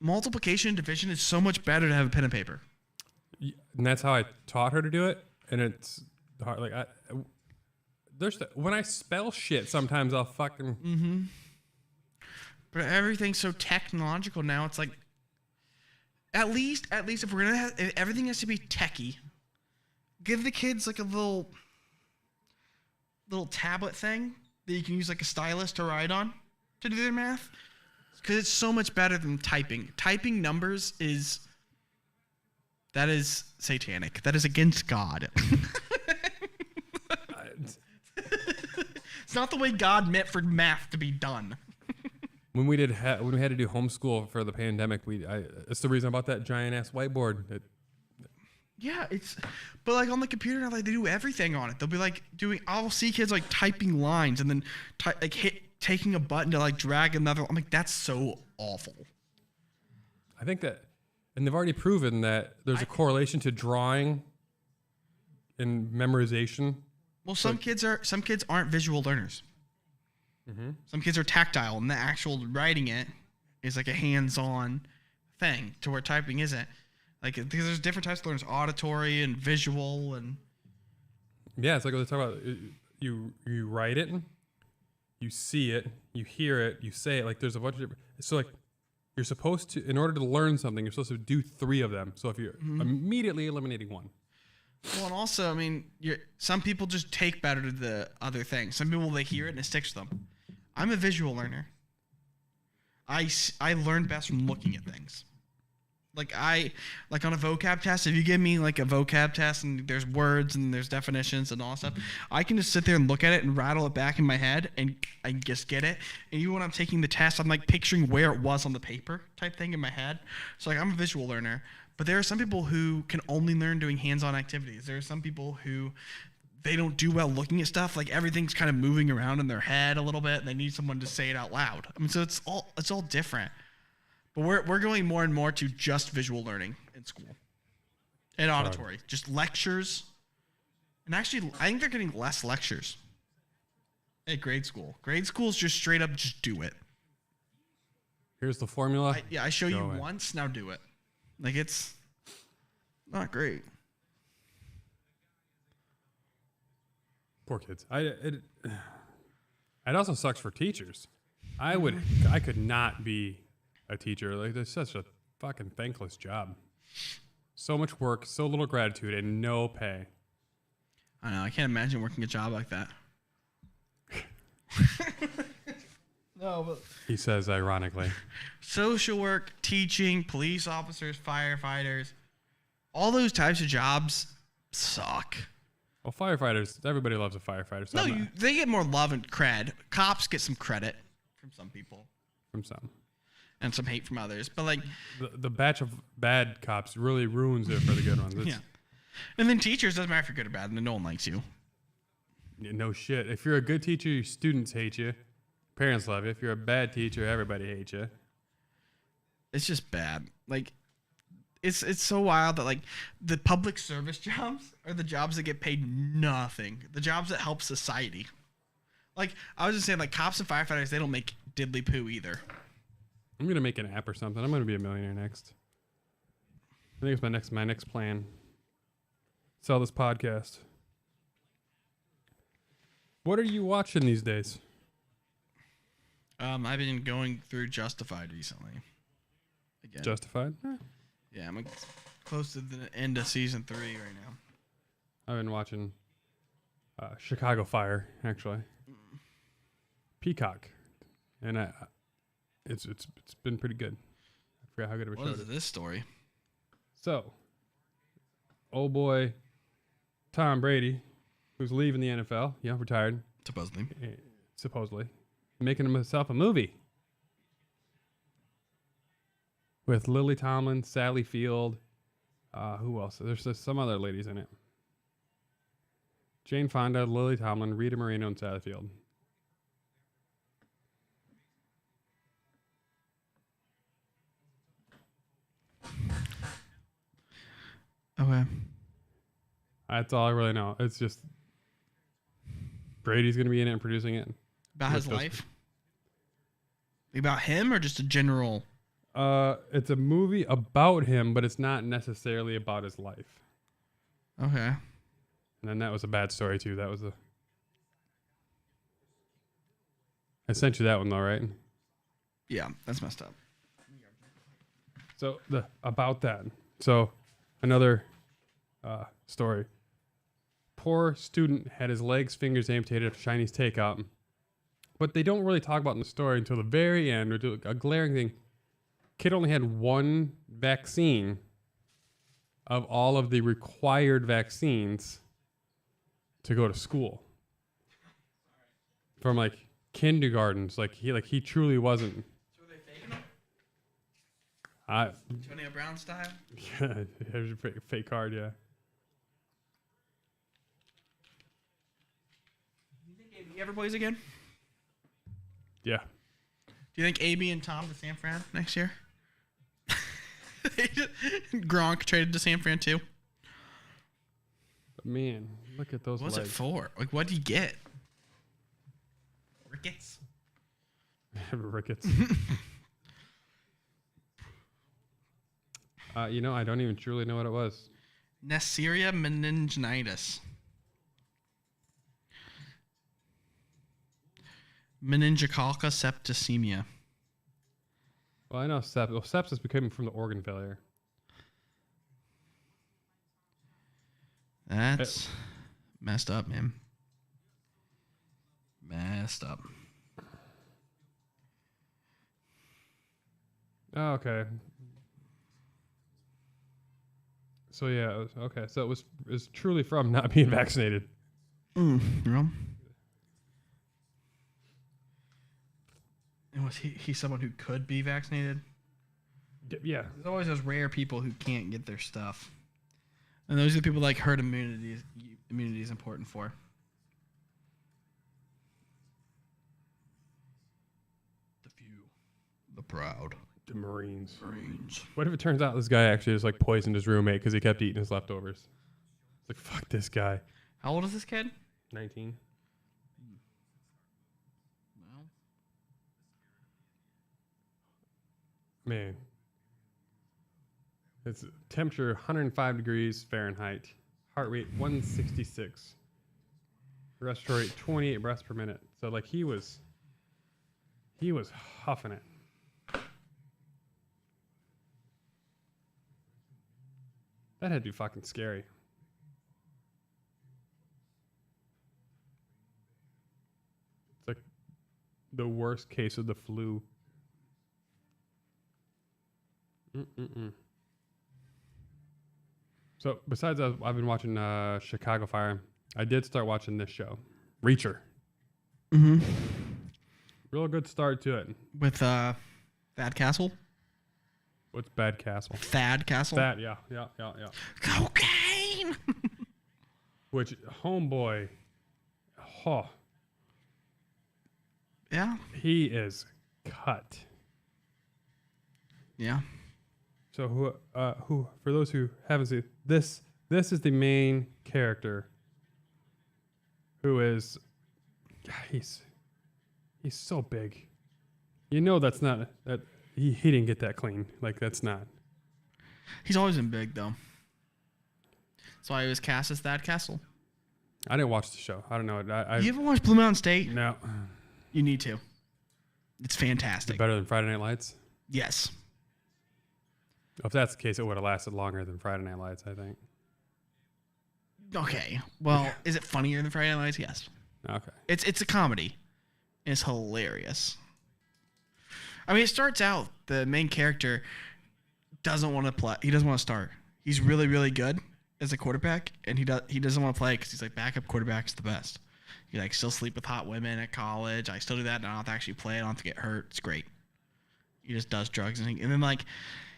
multiplication and division is so much better to have a pen and paper. And that's how I taught her to do it. And it's hard. Like when I spell shit, sometimes I'll fucking. But everything's so technological now. It's like, at least if we're gonna have, if everything has to be techie, give the kids like a little tablet thing that you can use like a stylus to write on to do their math, because it's so much better than typing. Typing numbers is satanic. That is against God. It's not the way God meant for math to be done. When we had to do homeschool for the pandemic, it's the reason about that giant ass whiteboard. Yeah, but like on the computer now, like they do everything on it. They'll be like I'll see kids like typing lines and then taking a button to like drag another. I'm like, that's so awful. I think that, and they've already proven that there's a correlation to drawing and memorization. Well, some kids aren't visual learners. Some kids are tactile, and the actual writing it is like a hands-on thing, to where typing isn't. Like, because there's different types of learners, auditory and visual, and yeah, it's like what they talk about. You write it, you see it, you hear it, you say it. Like there's a bunch of different. So like you're supposed to, in order to learn something, you're supposed to do 3 of them. So if you're immediately eliminating one. Well, and also, I mean, some people just take better to the other thing. Some people, they hear it and it sticks to them. I'm a visual learner. I learn best from looking at things. Like on a vocab test, if you give me like a vocab test and there's words and there's definitions and all that stuff, I can just sit there and look at it and rattle it back in my head and I just get it. And even when I'm taking the test, I'm like picturing where it was on the paper type thing in my head. So like I'm a visual learner. But there are some people who can only learn doing hands-on activities. There are some people who they don't do well looking at stuff. Like everything's kind of moving around in their head a little bit, and they need someone to say it out loud. I mean, so it's all different. But we're going more and more to just visual learning in school and auditory, just lectures. And actually, I think they're getting less lectures at grade school. Grade school is just straight up, just do it. Here's the formula. I show you once, now do it. Like, it's not great. Poor kids. It also sucks for teachers. I could not be a teacher. Like, it's such a fucking thankless job. So much work, so little gratitude, and no pay. I know. I can't imagine working a job like that. No, but he says ironically. Social work, teaching, police officers, firefighters, all those types of jobs suck. Well, firefighters, everybody loves a firefighter. So they get more love and cred. Cops get some credit from some people. From some. And some hate from others. But like the batch of bad cops really ruins it for the good ones. Yeah. And then teachers, doesn't matter if you're good or bad, and then no one likes you. No shit. If you're a good teacher, your students hate you. Parents love you. If you're a bad teacher, everybody hates you. It's just bad. Like, it's so wild that like the public service jobs are the jobs that get paid nothing. The jobs that help society. Like, I was just saying, like, cops and firefighters, they don't make diddly poo either. I'm gonna make an app or something. I'm gonna be a millionaire next. I think it's my next plan. Sell this podcast. What are you watching these days? I've been going through Justified recently. Again. Justified? Yeah, I'm close to the end of season 3 right now. I've been watching Chicago Fire, actually. Peacock. And it's been pretty good. I forgot how good of a show it is. What is this story? So, old boy Tom Brady, who's leaving the NFL, retired. Supposedly. Making himself a movie. With Lily Tomlin, Sally Field, who else? There's some other ladies in it. Jane Fonda, Lily Tomlin, Rita Moreno, and Sally Field. Okay. That's all I really know. It's just Brady's going to be in it and producing it. About his life? About him or just a general? It's a movie about him, but it's not necessarily about his life. Okay. And then that was a bad story too. That was I sent you that one though, right? Yeah, that's messed up. So about that. So another story. Poor student had his legs, fingers amputated after Chinese takeout. But they don't really talk about in the story until the very end, or do a glaring thing. Kid only had one vaccine of all of the required vaccines to go to school. From like kindergartens, he truly wasn't. So were they faking him? Antonio Brown style? Yeah, here's your fake card, yeah. You think AB ever plays again? Yeah. Do you think AB and Tom to San Fran next year? Gronk traded to San Fran too. But man, look at those What was legs. it for? Like, what did he get? Rickets? Rickets. I don't even truly know what it was. Neisseria meninginitis. Meningococcal septicemia. Well, I know sepsis became from the organ failure. That's messed up, man. Messed up. Oh, okay. So yeah, okay. So it was truly from not being vaccinated. And was he someone who could be vaccinated? Yeah. There's always those rare people who can't get their stuff. And those are the people like herd immunity is important for. The few. The proud. The Marines. Marines. What if it turns out this guy actually just like poisoned his roommate because he kept eating his leftovers? It's like, fuck this guy. How old is this kid? 19. Well, Man. It's temperature 105 degrees Fahrenheit. Heart rate 166. Respiratory rate 28 breaths per minute. So like he was huffing it. That had to be fucking scary. It's like the worst case of the flu. So besides I've been watching Chicago Fire. I did start watching this show, Reacher. mm-hmm. Real good start to it. With Thad Castle? What's Bad Castle? Thad Castle? That, yeah. Cocaine! Which, homeboy, Yeah. he is cut. Yeah. So who for those who haven't seen this is the main character who is he's so big. You know that's not that he didn't get that clean. Like that's not. He's always been big, though. That's why he was cast as Thad Castle. I didn't watch the show. I don't know. You ever watched Blue Mountain State? No. You need to. It's Is fantastic. it better than Friday Night Lights? Yes. If that's the case, it would have lasted longer than Friday Night Lights, I think. Okay. Well, is it funnier than Friday Night Lights? Yes. Okay. It's a comedy. It's hilarious. I mean, it starts out, the main character doesn't want to play. He doesn't want to start. He's really, really good as a quarterback, and he doesn't want to play because he's like, backup quarterback's the best. You like still sleep with hot women at college. I still do that, and I don't have to actually play. I don't have to get hurt. It's great. He just does drugs, and then like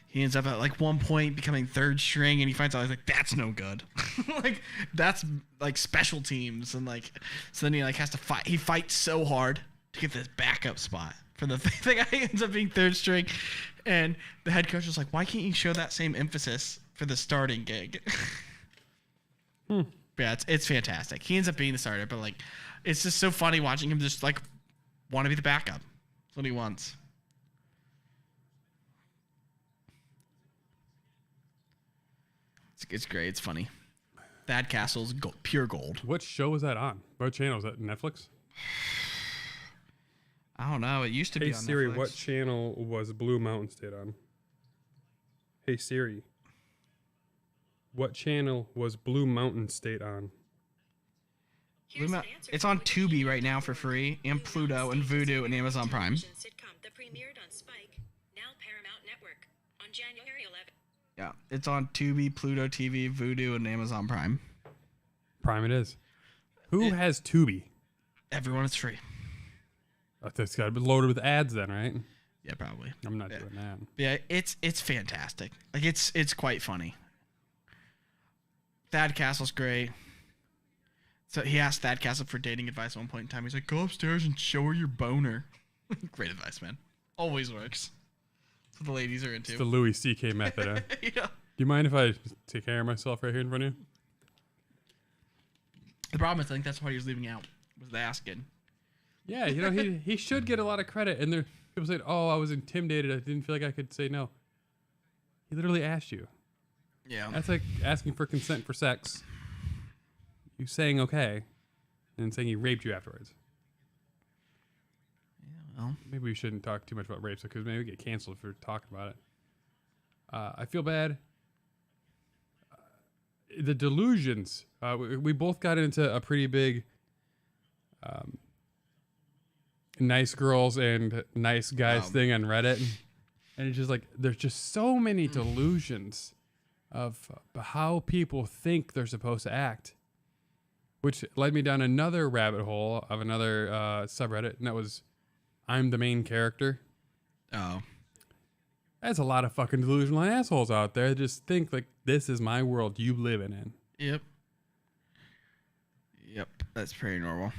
he ends up at like one point becoming third string, and he finds out he's like, that's no good. Like that's like special teams, and like so then he like has to fight. He fights so hard to get this backup spot for the guy ends up being third string, and the head coach was like, why can't you show that same emphasis for the starting gig? Yeah, it's fantastic. He ends up being the starter, but like it's just so funny watching him just like want to be the backup. That's what he wants. It's great. It's funny. Thad Castle's pure gold. What show was that on? What channel was that? Netflix? I don't know. It used to be Hey on Siri, Netflix. what channel was Blue Mountain State on? Hey Siri, what channel was Blue Mountain State on? It's on Tubi right now for free, and Pluto, and Vudu, and Amazon Prime. Sitcom that premiered on Spike, now Paramount Network, on January 11th. Yeah, it's on Tubi, Pluto TV, Vudu, and Amazon Prime. Prime it is. Who has Tubi? Everyone is free. That's got to be loaded with ads then, right? Yeah, probably. I'm not doing that. Yeah, it's fantastic. Like it's quite funny. Thad Castle's great. So he asked Thad Castle for dating advice at one point in time. He's like, "Go upstairs and show her your boner." Great advice, man. Always works. That's what the ladies are into. It's the Louis C.K. method, huh? Yeah. Do you mind if I just take care of myself right here in front of you? The problem is, I think that's what he was leaving out, was the asking. Yeah, you know, he should get a lot of credit. And there people said, "Oh, I was intimidated. I didn't feel like I could say no." He literally asked you. Yeah. That's like asking for consent for sex. You saying okay, and saying he raped you afterwards. Well, Maybe we shouldn't talk too much about rapes because maybe we get canceled for talking about it. I feel bad. The delusions. We both got into a pretty big nice girls and nice guys thing on Reddit. And it's just like, there's just so many delusions of how people think they're supposed to act. Which led me down another rabbit hole of another subreddit, and that was, I'm the main character. oh. There's a lot of fucking delusional assholes out there that just think like, this is my world you living in. Yep. Yep. That's pretty normal.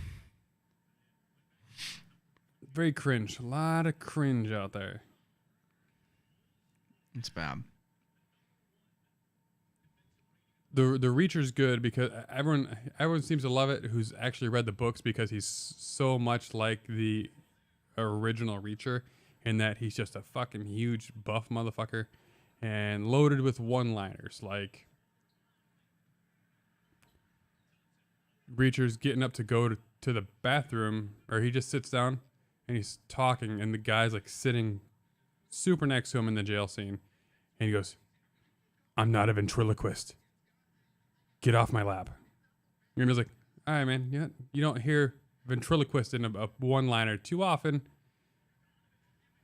Very cringe. A lot of cringe out there. It's bad. The Reacher's good because everyone seems to love it who's actually read the books because he's so much like the original Reacher in that he's just a fucking huge buff motherfucker and loaded with one-liners like Reacher's getting up to go to the bathroom, or he just sits down and he's talking and the guy's like sitting super next to him in the jail scene and he goes, "I'm not a ventriloquist. Get off my lap." And he's like, "All right, man, you don't hear ventriloquist in a one-liner too often."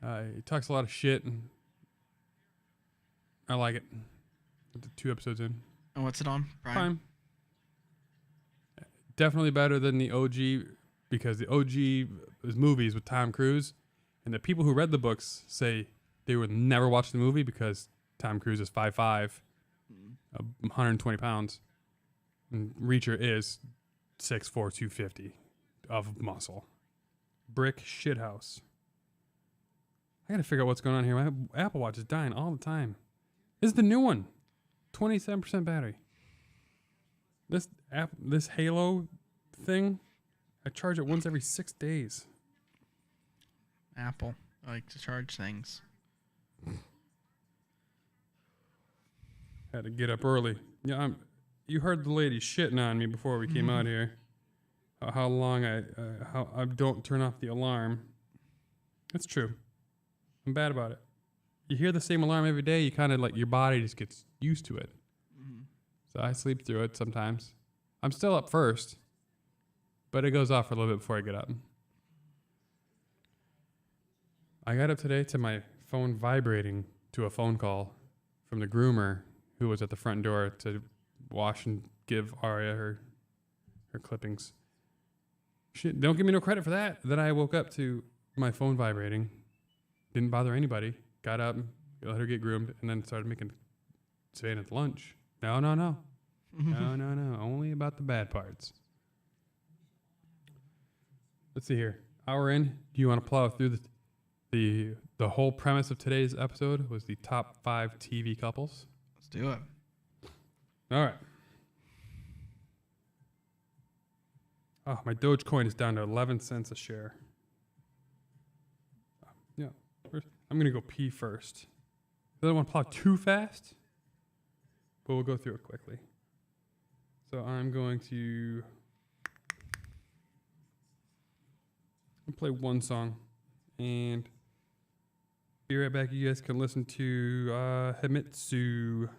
He talks a lot of shit, and I like it. 2 episodes in. And what's it on? Prime. Definitely better than the OG, because the OG was movies with Tom Cruise, and the people who read the books say they would never watch the movie because Tom Cruise is 5'5", 120 pounds. And Reacher is 6'4", 250 of muscle. Brick shithouse. I gotta figure out what's going on here. My Apple Watch is dying all the time. This is the new one. 27% battery. This Halo thing, I charge it once every 6 days. Apple. I like to charge things. Had to get up early. Yeah, you heard the lady shitting on me before we came out here. How long how I don't turn off the alarm. It's true. I'm bad about it. You hear the same alarm every day, you kind of like, your body just gets used to it. So I sleep through it sometimes. I'm still up first, but it goes off for a little bit before I get up. I got up today to my phone vibrating to a phone call from the groomer who was at the front door to wash and give Aria her clippings. Shit, don't give me no credit for that. Then I woke up to my phone vibrating. Didn't bother anybody. Got up, let her get groomed, and then started making Savannah's lunch. No. No. Only about the bad parts. Let's see here. Hour in. Do you want to plow through the whole premise of today's episode was the top 5 TV couples? Let's do it. All right. Oh, my Dogecoin is down to 11 cents a share. Yeah. I'm going to go pee first. I don't want to plow too fast. but we'll go through it quickly. So I'm going to play one song and be right back. You guys can listen to Himitsu.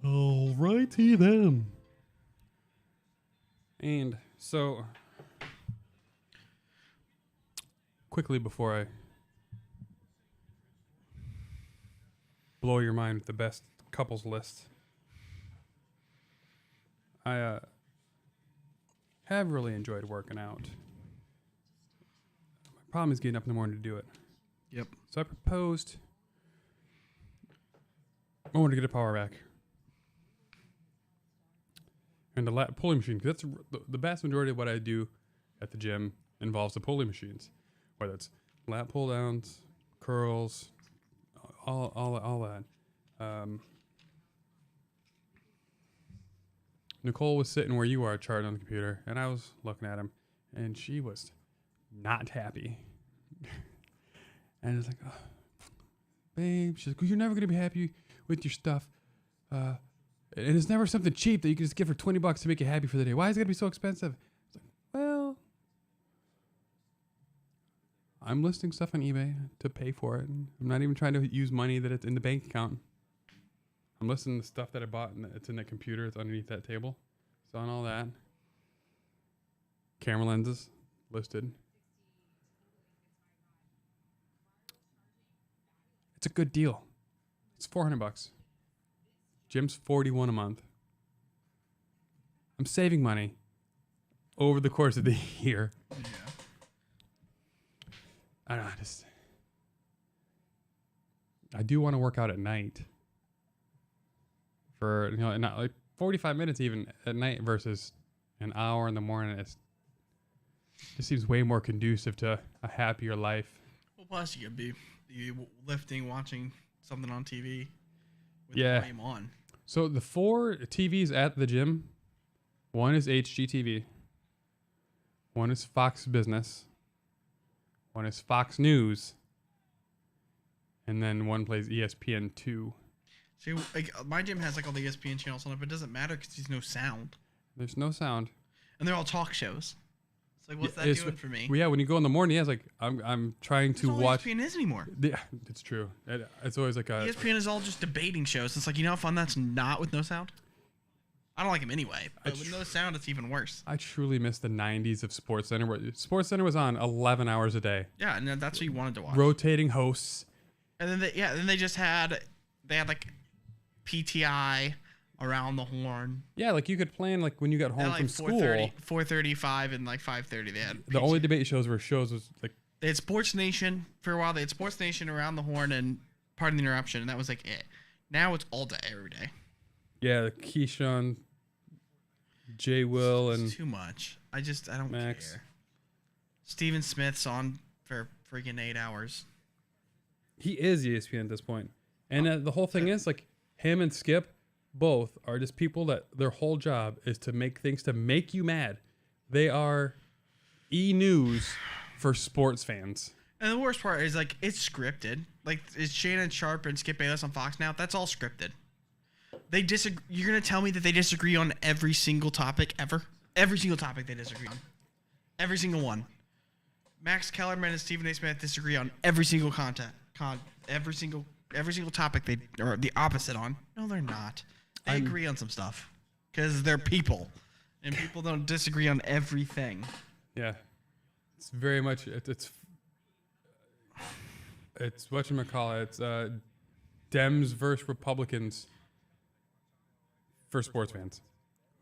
Alrighty then. And so, quickly before I blow your mind with the best couples list, I have really enjoyed working out. My problem is getting up in the morning to do it. Yep. So I proposed I wanted to get a power rack and a pulley machine, because that's the vast majority of what I do at the gym involves the pulley machines, whether it's lat pull downs, curls, all that. Nicole was sitting where you are, charting on the computer, and I was looking at him, and she was not happy. And it's like, oh, babe, she's like, well, you're never gonna be happy with your stuff, and it's never something cheap that you can just get for $20 to make you happy for the day. Why is it gonna be so expensive? It's like, well, I'm listing stuff on eBay to pay for it. I'm not even trying to use money that it's in the bank account. I'm listing the stuff that I bought, and it's in that computer. It's underneath that table. So on all that. Camera lenses. listed. It's a good deal. It's $400. Gym's $41 a month. I'm saving money over the course of the year. Yeah. I don't know. I do want to work out at night. For not like 45 minutes even at night versus an hour in the morning. It just seems way more conducive to a happier life. Well, plus you could be lifting, watching something on TV with Yeah. the volume on. So the 4 TVs at the gym, one is HGTV, one is Fox Business, one is Fox News, and then one plays ESPN2. See, like, my gym has like all the ESPN channels on it, but it doesn't matter because there's no sound. There's no sound. And they're all talk shows. It's like, what's that It's- doing for me? Well, yeah, when you go in the morning, yeah, it's like I'm trying to That's all watch. ESPN is anymore. Yeah, it's true. It's always like a. ESPN is all just debating shows. It's like, you know how fun that's not with no sound? I don't like them anyway, but with no sound, it's even worse. I truly miss the 90s of SportsCenter, where SportsCenter was on 11 hours a day. Yeah, and that's what you wanted to watch. Rotating hosts. And then they just had like PTI around the horn. Yeah, like you could plan like when you got home At like from school. 4:35 and like 5:30. They had The only debate shows was like They had Sports Nation for a while. They had Sports Nation around the horn and Pardon the Interruption, and that was like it. Now it's all day, every day. yeah, Keyshawn, Jay Will, and It's too much. I don't Max. care. Steven Smith's on for freaking 8 hours. he is ESPN at this point. And the whole thing is like him and Skip both are just people that their whole job is to make things to make you mad. They are e-news for sports fans. And the worst part is like it's scripted. Like it's Shannon Sharp and Skip Bayless on Fox now. That's all scripted. They disagree. You're gonna tell me that they disagree on every single topic ever? Every single topic they disagree on. Every single one. Max Kellerman and Stephen A. Smith disagree on every single every single topic they are the opposite on. No, they're not. They agree on some stuff because they're people, and people don't disagree on everything. Yeah. It's very much it's whatchamacallit. It's Dems versus Republicans for sports fans.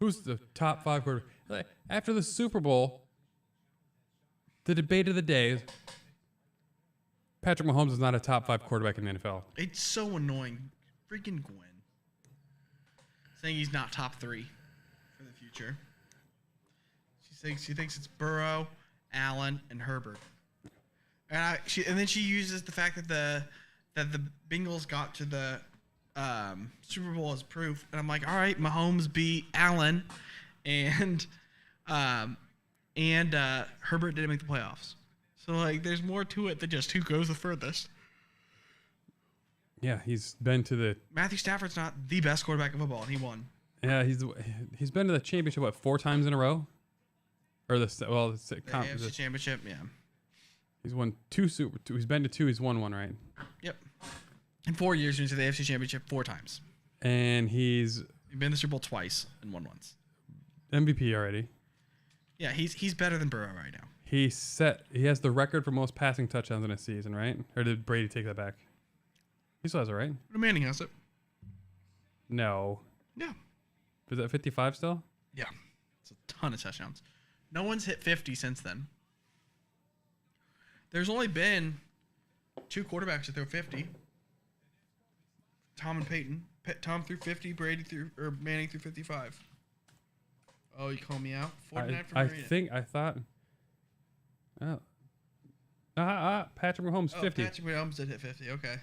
Who's the top 5 quarterback? After the Super Bowl, the debate of the day is Patrick Mahomes is not a top 5 quarterback in the NFL. It's so annoying. Freaking Gwen. Saying he's not top 3 for the future. She thinks it's Burrow, Allen, and Herbert. And then she uses the fact that the Bengals got to the Super Bowl as proof. And I'm like, all right, Mahomes beat Allen, and Herbert didn't make the playoffs. So like, there's more to it than just who goes the furthest. Yeah, he's been to the Matthew Stafford's not the best quarterback of football, and he won. yeah he's been to the championship 4 times in a row, or the AFC Championship, yeah. He's won 2 Super. He's been to 2. He's won 1, right? Yep. In 4 years, he's been to the AFC Championship 4 times. And he's been to the Super Bowl twice and won once. MVP already. Yeah, he's better than Burrow right now. He has the record for most passing touchdowns in a season, right? Or did Brady take that back? He still has it, right? Manning has it. No. Yeah. Is that 55 still? Yeah. It's a ton of touchdowns. No one's hit 50 since then. There's only been 2 quarterbacks that threw 50. Tom and Peyton. Tom threw 50, Manning threw 55. Oh, you call me out? 49 for Marina. I thought. Oh. Patrick Mahomes 50. Patrick Mahomes did hit 50. Okay.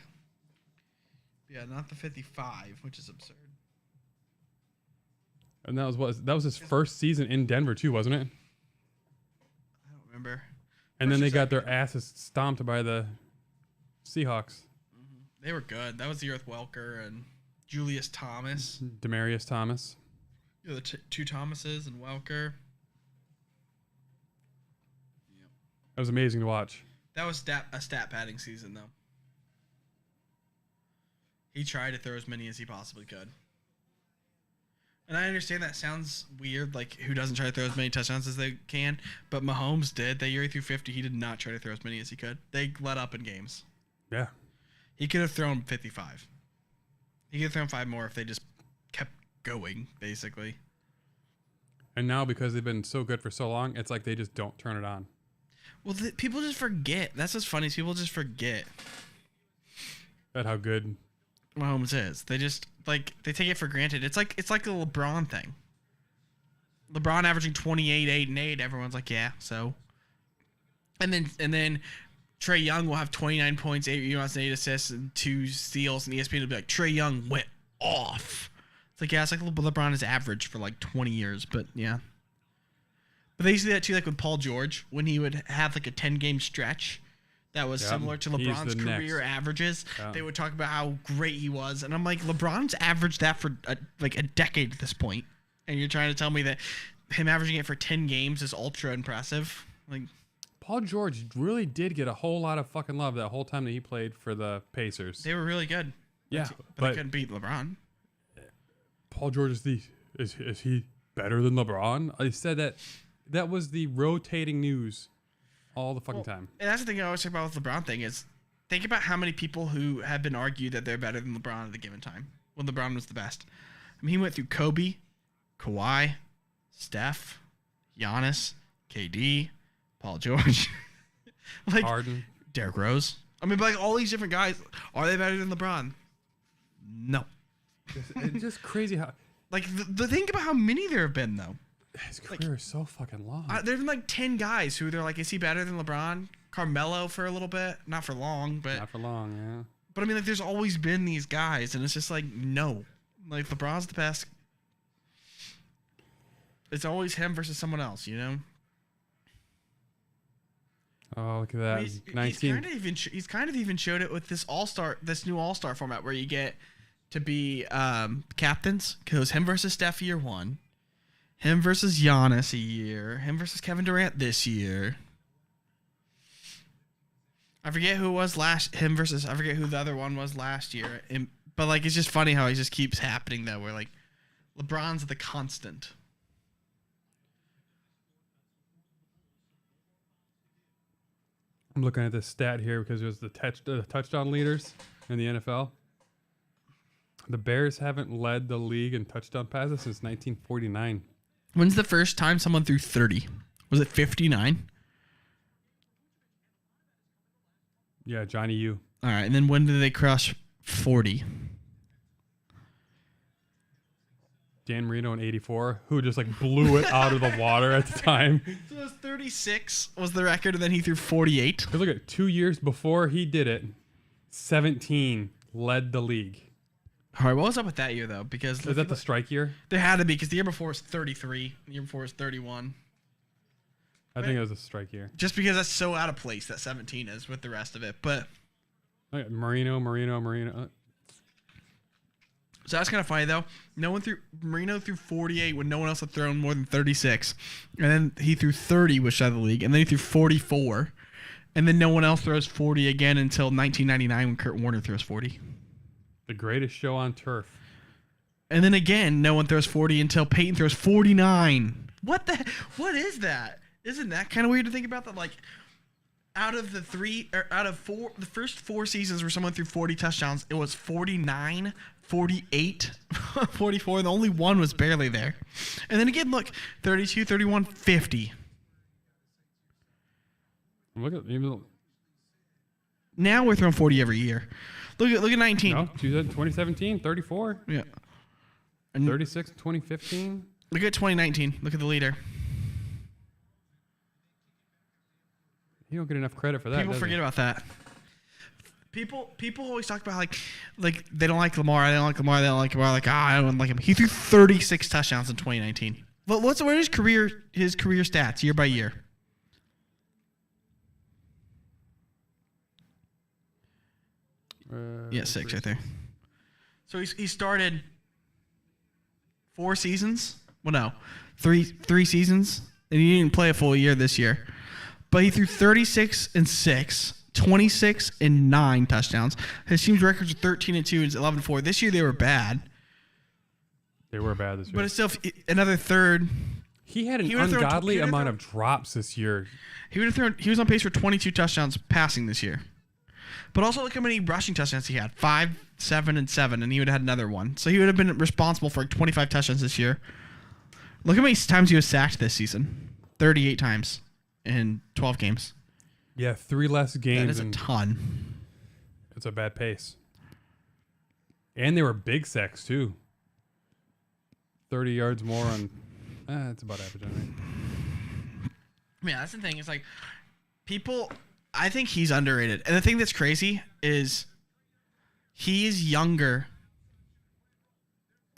Yeah, not the 55, which is absurd. And that was his first season in Denver too, wasn't it? I don't remember. And then they got their asses stomped by the Seahawks. They were good. That was the year with Welker and Julius Thomas. Demaryius Thomas. Yeah, the 2 Thomases and Welker. That was amazing to watch. That was a stat padding season, though. He tried to throw as many as he possibly could. And I understand that sounds weird, like who doesn't try to throw as many touchdowns as they can, but Mahomes did. That year he threw 50, he did not try to throw as many as he could. They let up in games. Yeah. He could have thrown 55. He could have thrown 5 more if they just kept going, basically. And now because they've been so good for so long, it's like they just don't turn it on. Well, people just forget. That's what's funny is people just forget At how good. Mahomes is. They just they take it for granted. It's like the LeBron thing. LeBron averaging 28, 8, and 8. Everyone's like, yeah, so. And then Trae Young will have 29 points, 8 rebounds, and 8 assists, and 2 steals, and ESPN will be like, Trae Young went off. It's like, yeah, it's like LeBron is average for like 20 years, but yeah. But they used to do that too, like with Paul George, when he would have like a 10-game stretch that was similar to LeBron's career averages. Yeah. They would talk about how great he was. And I'm like, LeBron's averaged that for like a decade at this point. And you're trying to tell me that him averaging it for 10 games is ultra impressive? Like, Paul George really did get a whole lot of fucking love that whole time that he played for the Pacers. They were really good. Yeah. But they couldn't beat LeBron. Paul George is he better than LeBron? I said that was the rotating news all the fucking time. And that's the thing I always talk about with the LeBron thing is think about how many people who have been argued that they're better than LeBron at a given time when LeBron was the best. I mean, he went through Kobe, Kawhi, Steph, Giannis, KD, Paul George, like Harden, Derrick Rose. I mean, like all these different guys, are they better than LeBron? No. It's just crazy how. Like the think about how many there have been though. His career is so fucking long. There's been like 10 guys who they're like, is he better than LeBron? Carmelo for a little bit, not for long, but not for long, yeah. But I mean, like, there's always been these guys, and it's just like, no, like LeBron's the best. It's always him versus someone else, you know. Oh, look at that! I mean, 19. He's kind of even showed it with this new All-Star format where you get to be captains. Goes him versus Steph year 1. Him versus Giannis a year. Him versus Kevin Durant this year. I forget who it was I forget who the other one was last year. But, like, it's just funny how it just keeps happening, though, where, like, LeBron's the constant. I'm looking at this stat here because it was the touchdown leaders in the NFL. The Bears haven't led the league in touchdown passes since 1949. When's the first time someone threw 30? Was it 59? Yeah, Johnny U. All right, and then when did they cross 40? Dan Marino in 84, who just like blew it out of the water at the time. So it was 36 was the record, and then he threw 48. Look at 2 years before he did it, 17 led the league. All right, what was up with that year, though? Because is that the strike year? There had to be, because the year before was 33. The year before was 31. I think it was a strike year. Just because that's so out of place that 17 is with the rest of it. But Marino. So that's kind of funny, though. Marino threw 48 when no one else had thrown more than 36. And then he threw 30, which out of the league. And then he threw 44. And then no one else throws 40 again until 1999 when Kurt Warner throws 40. The greatest show on turf. And then again, no one throws 40 until Peyton throws 49. What is that? Isn't that kind of weird to think about? That, like, the first 4 seasons where someone threw 40 touchdowns, it was 49, 48, 44, and only one was barely there. And then again, look, 32, 31, 50. Look at even. Now we're throwing 40 every year. Look at 19. No, 2017, 34. Yeah. And 36, 2015. Look at 2019. Look at the leader. You don't get enough credit for that. People forget about that. People always talk about like they don't like Lamar. They don't like Lamar. Like, I don't like him. He threw 36 touchdowns in 2019. What are his career stats year by year? Yeah, 6 right there. So he started 4 seasons. Well, no, three seasons, and he didn't play a full year this year. But he threw 36 and 6, 26 and 9 touchdowns. His team's records are 13 and 2 and 11 and 4. This year they were bad. They were bad this year. But it's still another third. He had an He would've thrown- ungodly he would've amount thrown- of drops this year. He was on pace for 22 touchdowns passing this year. But also look how many rushing touchdowns he had. 5, 7, and 7, and he would have had another one. So he would have been responsible for 25 touchdowns this year. Look how many times he was sacked this season. 38 times in 12 games. Yeah, 3 less games. That is a ton. It's a bad pace. And they were big sacks, too. 30 yards more on... it's about average, I think. Yeah, that's the thing. It's like, people... I think he's underrated. And the thing that's crazy is he is younger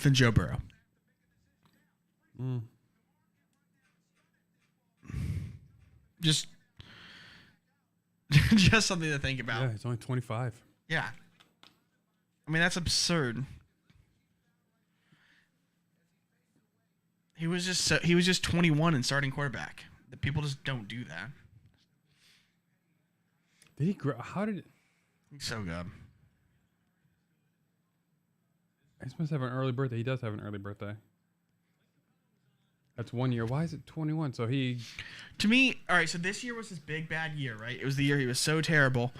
than Joe Burrow. Just something to think about. Yeah, he's only 25. Yeah. I mean, that's absurd. He was just 21 and starting quarterback. The people just don't do that. Did he grow? How did... He's so good. He must have an early birthday. He does have an early birthday. That's 1 year. Why is it 21? So he... To me, all right, so this year was his big bad year, right? It was the year he was so terrible.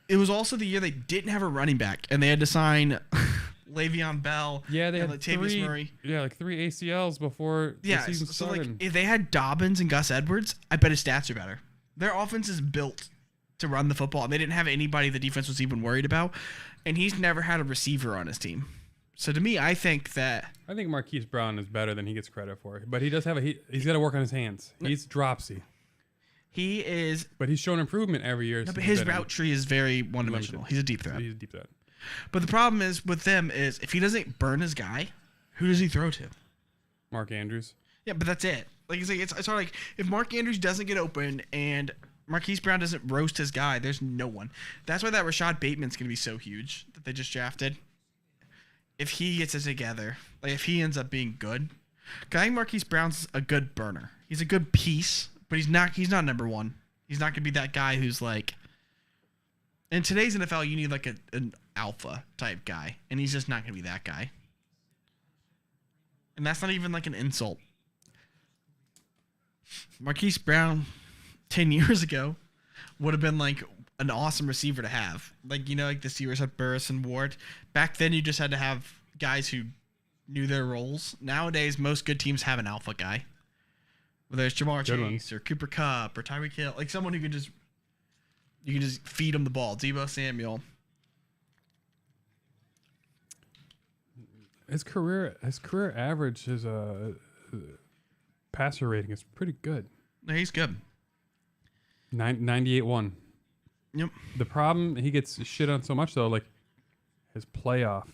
It was also the year they didn't have a running back, and they had to sign Le'Veon Bell. Yeah, they and had Latavius Murray. Yeah, like 3 ACLs before the season so started. like if they had Dobbins and Gus Edwards, I bet his stats are better. Their offense is built to run the football, and they didn't have anybody the defense was even worried about, and he's never had a receiver on his team. So to me, I think Marquise Brown is better than he gets credit for, but he does have he's got to work on his hands. He's dropsy. He is, but he's shown improvement every year. No, but his route tree is very one-dimensional. He's a deep threat. He's a deep threat. But the problem is with them is if he doesn't burn his guy, who does he throw to? Mark Andrews. Yeah, but that's it. Like it's sort of like if Mark Andrews doesn't get open and Marquise Brown doesn't roast his guy, there's no one. That's why that Rashad Bateman's going to be so huge that they just drafted. If he gets it together, like if he ends up being good, I think Marquise Brown's a good burner. He's a good piece, but he's not number one. He's not going to be that guy who's like, in today's NFL, you need like an alpha type guy, and he's just not going to be that guy. And that's not even like an insult. Marquise Brown 10 years ago would have been like an awesome receiver to have. Like, you know, like the receivers had Burris and Ward. Back then, you just had to have guys who knew their roles. Nowadays, most good teams have an alpha guy. Whether it's Jamar Chase or Cooper Kupp or Tyreek Hill. Like someone who you can just feed them the ball. Deebo Samuel. His career average, his passer rating is pretty good. No, he's good. 98-1. Yep. The problem, he gets shit on so much though, like his playoff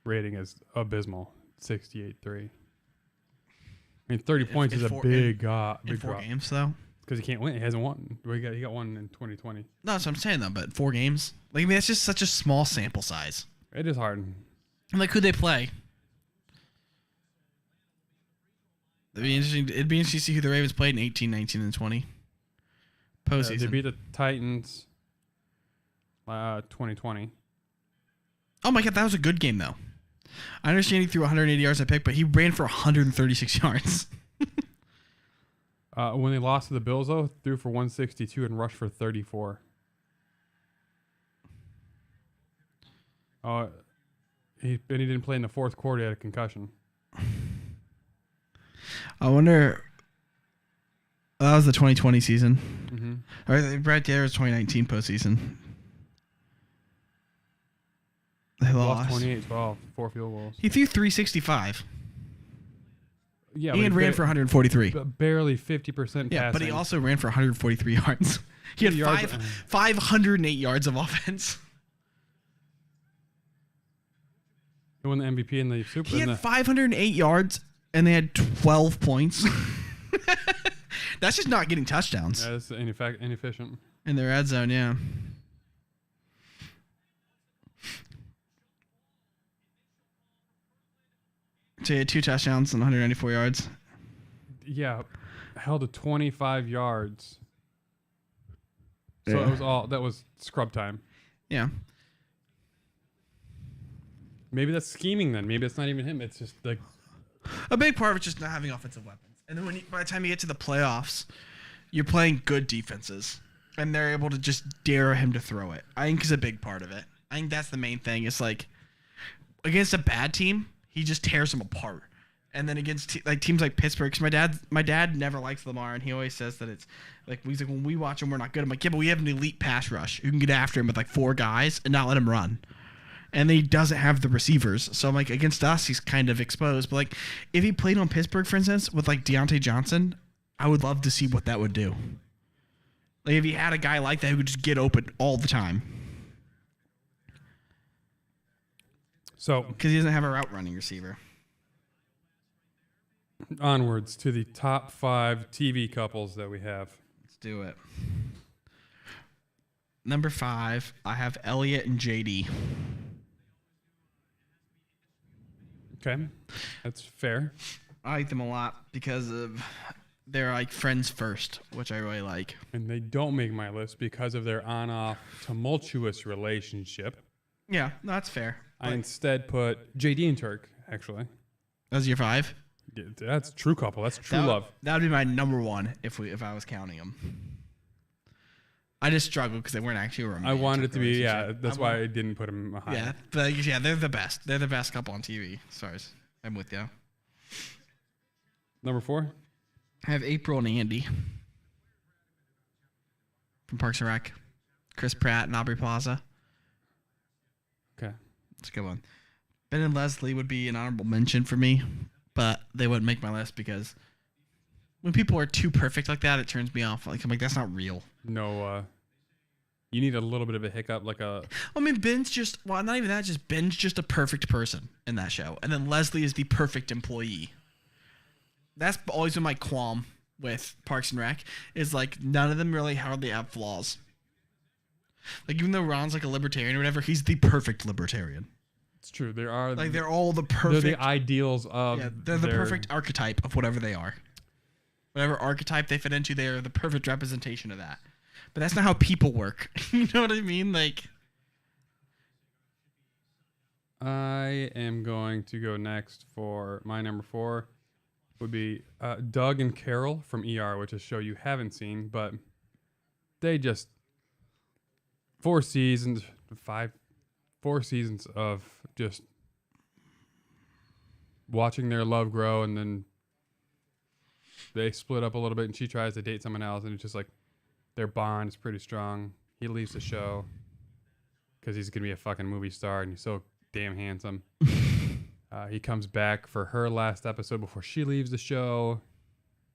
rating is abysmal, 68-3. I mean, 30 points is a big drop. In 4 games though. Because he can't win. He hasn't won. He got one in 2020. No, that's what I'm saying though. But 4 games, like I mean, that's just such a small sample size. It is hard. And like, who they play? It'd be interesting to see who the Ravens played in 18, 19, and 20. Postseason. They beat the Titans 2020. Oh my God, that was a good game though. I understand he threw 180 yards a pick, but he ran for 136 yards. When they lost to the Bills, though, threw for 162 and rushed for 34. He didn't play in the fourth quarter. He had a concussion. I wonder. That was the 2020 season. Mm-hmm. Or right there was 2019 postseason. They lost 28-12, 4 field goals. He threw 365. Yeah, and ran for 143. Barely 50% passing. Yeah, but he also ran for 143 yards. He had 508 yards of offense. He won the MVP in the Super Bowl. He had 508 yards, and they had 12 points. That's just not getting touchdowns. Yeah, that's inefficient. In their red zone, yeah. So he had 2 touchdowns and 194 yards. Yeah, held to 25 yards. So Yeah. that was scrub time. Yeah. Maybe that's scheming then. Maybe it's not even him. It's just like A big part of it's just not having offensive weapons. And then by the time you get to the playoffs, you're playing good defenses, and they're able to just dare him to throw it. I think is a big part of it. I think that's the main thing. It's like against a bad team, he just tears them apart. And then against teams like Pittsburgh, because my dad never likes Lamar, and he always says that it's like he's like when we watch him, we're not good. I'm like, yeah, but we have an elite pass rush who can get after him with like 4 guys and not let him run. And he doesn't have the receivers, so I'm like against us, he's kind of exposed. But like if he played on Pittsburgh, for instance, with like Deontay Johnson, I would love to see what that would do. Like if he had a guy like that who could just get open all the time. so. Because he doesn't have a route running receiver. Onwards to the top 5 TV couples that we have. Let's do it. Number 5, I have Elliot and JD. Okay, that's fair. I like them a lot because of they're like friends first, which I really like. And they don't make my list because of their on-off tumultuous relationship. Yeah, that's fair. I instead put JD and Turk, actually. That's your 5? Yeah, that's true couple. That's true love. That would be my number 1 if I was counting them. I just struggled because they weren't actually romantic. I wanted it to be, yeah. That's why I didn't put them high. Yeah, but yeah, they're the best. They're the best couple on TV. Sorry, I'm with you. Number 4? I have April and Andy from Parks and Rec. Chris Pratt and Aubrey Plaza. Okay. That's a good one. Ben and Leslie would be an honorable mention for me, but they wouldn't make my list because when people are too perfect like that, it turns me off. Like I'm like, that's not real. No, you need a little bit of a hiccup, like a... I mean, Ben's just... Well, not even that. Just Ben's just a perfect person in that show. And then Leslie is the perfect employee. That's always been my qualm with Parks and Rec. Is like, none of them really hardly have flaws. Like, even though Ron's like a libertarian or whatever, he's the perfect libertarian. It's true. There are... Like, they're all the perfect... They're the ideals of... Yeah, they're the perfect archetype of whatever they are. Whatever archetype they fit into, they are the perfect representation of that. But that's not how people work. You know what I mean? Like, I am going to go next for my number 4 would be Doug and Carol from ER, which is a show you haven't seen, but they just 4 seasons of just watching their love grow, and then they split up a little bit and she tries to date someone else, and it's just like their bond is pretty strong. He leaves the show because he's going to be a fucking movie star and he's so damn handsome. He comes back for her last episode before she leaves the show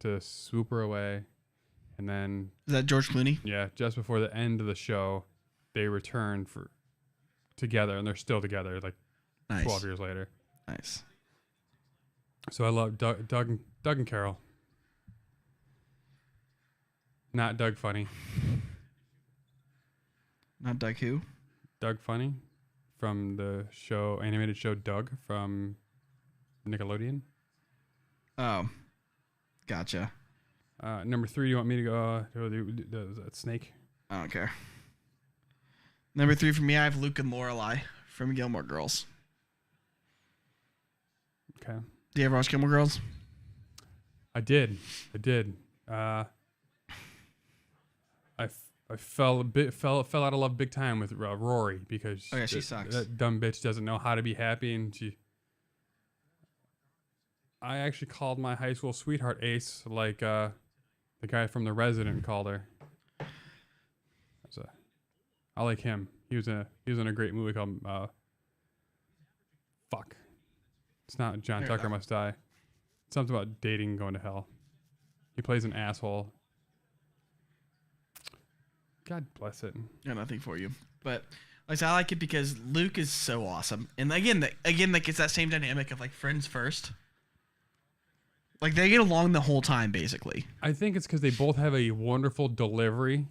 to swoop her away. And then... Is that George Clooney? Yeah, just before the end of the show, they return together, and they're still together like 12 years later. Nice. So I love Doug and Carol. Not Doug Funny. Not Doug who? Doug Funny from the animated show Doug from Nickelodeon. Oh, gotcha. Number 3, do you want me to go that Snake? I don't care. Number 3 for me, I have Luke and Lorelai from Gilmore Girls. Okay. Do you ever watch Gilmore Girls? I did. I fell out of love big time with Rory because she sucks. That dumb bitch doesn't know how to be happy, and I actually called my high school sweetheart Ace, like the guy from The Resident called her. I like him. He was in a great movie called fuck. It's not John Tucker Must Die. It's something about dating and going to hell. He plays an asshole. God bless it. Got nothing for you, but like I like it because Luke is so awesome, and again, like it's that same dynamic of like friends first. Like they get along the whole time, basically. I think it's because they both have a wonderful delivery.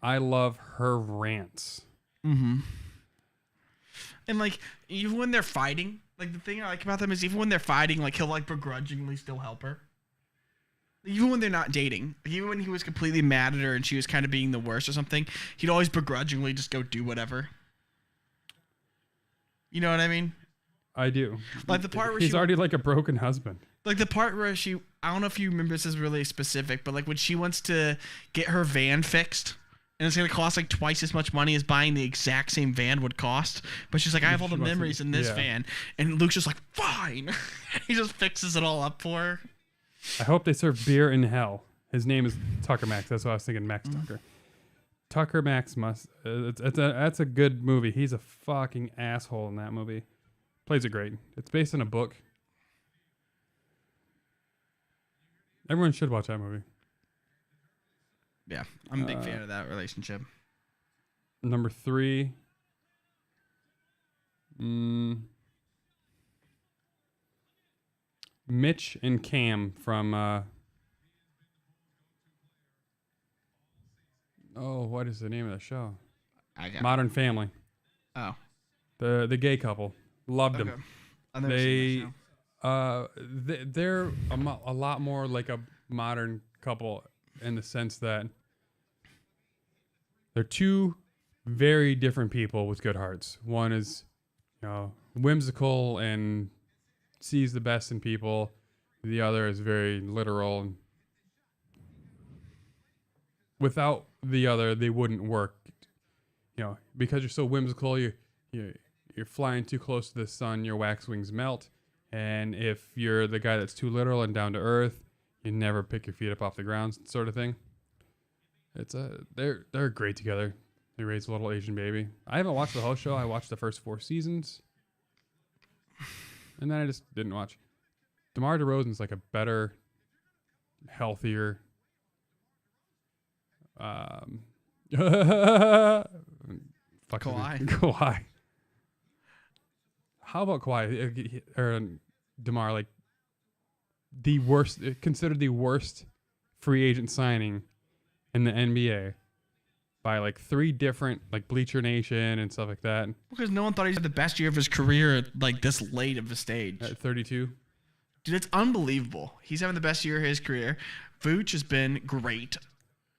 I love her rants. Mm-hmm. And like even when they're fighting, like the thing I like about them is even when they're fighting, like he'll like begrudgingly still help her. Even when they're not dating, even when he was completely mad at her and she was kind of being the worst or something, he'd always begrudgingly just go do whatever. You know what I mean? I do. Like the part where he's already like a broken husband. Like the part where I don't know if you remember, this is really specific, but like when she wants to get her van fixed and it's going to cost like twice as much money as buying the exact same van would cost. But she's like, I have all the memories in this van. And Luke's just like, fine. He just fixes it all up for her. I hope they serve beer in hell. His name is Tucker Max. That's what I was thinking, Max Tucker. Tucker Max must. That's a good movie. He's a fucking asshole in that movie. Plays it great. It's based on a book. Everyone should watch that movie. Yeah, I'm a big fan of that relationship. Number 3. Mitch and Cam from what is the name of the show? Modern Family. Oh. The gay couple. Loved them. I've never seen that show. They're a lot more like a modern couple in the sense that they're two very different people with good hearts. One is, whimsical and sees the best in people. The other is very literal. And without the other, they wouldn't work. Because you're so whimsical, you're flying too close to the sun, your wax wings melt. And if you're the guy that's too literal and down to earth, you never pick your feet up off the ground, sort of thing. They're great together. They raise a little Asian baby. I haven't watched the whole show. I watched the first 4 seasons, and then I just didn't watch. DeMar DeRozan's like a better, healthier. Kawhi. How about Kawhi or DeMar? Like considered the worst free agent signing in the NBA by like 3 different, like Bleacher Nation and stuff like that. Because no one thought he had the best year of his career at like this late of a stage. At 32. Dude, it's unbelievable. He's having the best year of his career. Vooch has been great.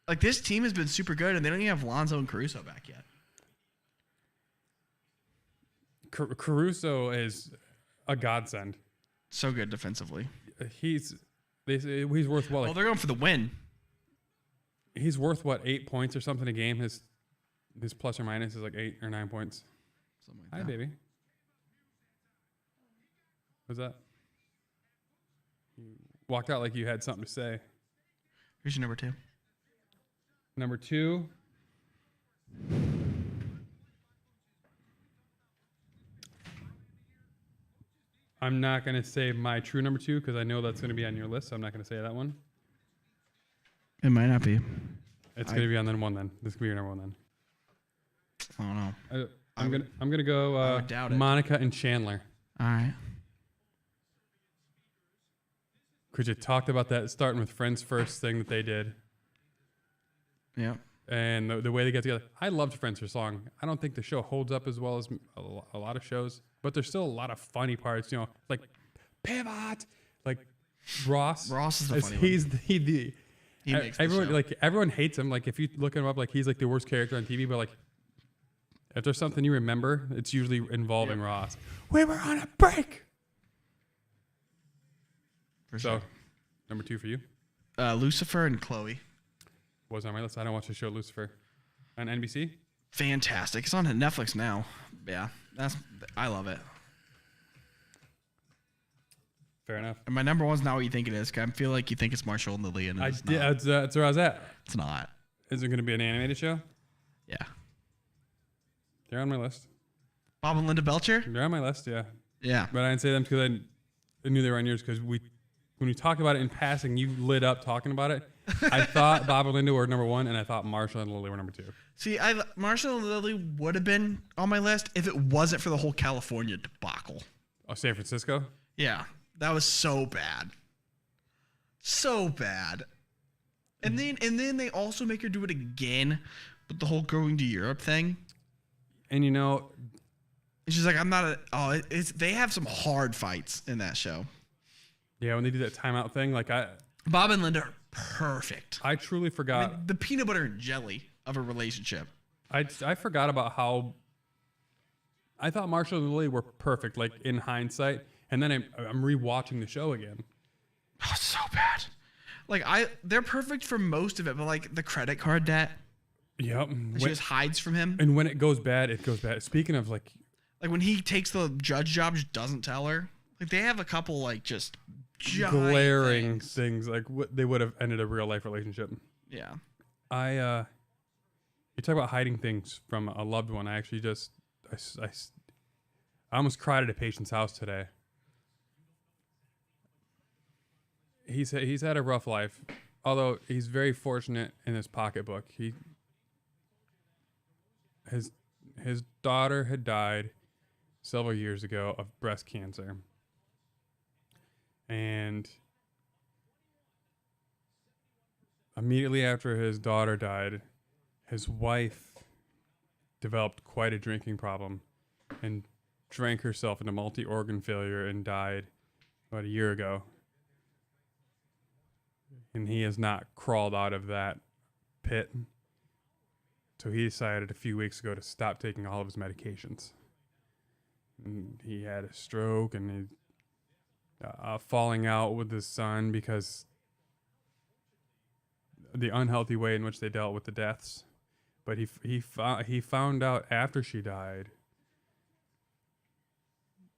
Like, this team has been super good, and they don't even have Lonzo and Caruso back yet. Caruso is a godsend. So good defensively. He's worth what? Like, they're going for the win. He's worth what, 8 points or something a game? His plus or minus is like 8 or 9 points. Something like Hi, that. baby. What's that? You walked out like you had something to say. Here's your number 2. Number 2. I'm not going to say my true number 2 because I know that's going to be on your list, so I'm not going to say that one. It might not be. It's going to be on then 1 then. This could be your number 1 then. I don't know. I'm gonna go doubt it. Monica and Chandler. All right. Because you talked about that starting with Friends First thing that they did. Yeah. And the way they get together. I loved Friends for Song. I don't think the show holds up as well as a lot of shows, but there's still a lot of funny parts. Like Pivot, like Ross. Ross is the funny one. He makes the everyone show. like everyone hates him. Like if you look him up, like he's like the worst character on TV. But like if there's something you remember, it's usually involving Ross. We were on a break. For sure. So, number 2 for you. Lucifer and Chloe. Was on my list. I don't watch the show Lucifer on NBC. Fantastic. It's on Netflix now. Yeah, I love it. Fair enough. And my number 1's not what you think it is. 'Cause I feel like you think it's Marshall and Lily, and it's not. That's where I was at. It's not. Is it going to be an animated show? Yeah. They're on my list. Bob and Linda Belcher. They're on my list. Yeah. Yeah. But I didn't say them because I knew they were on yours because when we talked about it in passing, you lit up talking about it. I thought Bob and Linda were number 1, and I thought Marshall and Lily were number 2. See, Marshall and Lily would have been on my list if it wasn't for the whole California debacle. Oh, San Francisco? Yeah, that was so bad. So bad. And then they also make her do it again with the whole going to Europe thing. And she's like, I'm not they have some hard fights in that show. Yeah, when they do that timeout thing, Bob and Linda are perfect. I truly forgot. I mean, the peanut butter and jelly of a relationship. I forgot about how I thought Marshall and Lily were perfect, like in hindsight. And then I'm rewatching the show again. Oh, so bad. Like they're perfect for most of it, but like the credit card debt. Yep. She just hides from him. And when it goes bad, it goes bad. Speaking of like when he takes the judge job, just doesn't tell her. Like they have a couple like just glaring things like what they would have ended a real life relationship. Yeah. You talk about hiding things from a loved one. I actually I almost cried at a patient's house today. He's had a rough life, although he's very fortunate in his pocketbook. His daughter had died several years ago of breast cancer. And immediately after his daughter died, his wife developed quite a drinking problem and drank herself into multi-organ failure and died about a year ago. And he has not crawled out of that pit. So he decided a few weeks ago to stop taking all of his medications. And he had a stroke and falling out with his son because the unhealthy way in which they dealt with the deaths. But he found out after she died,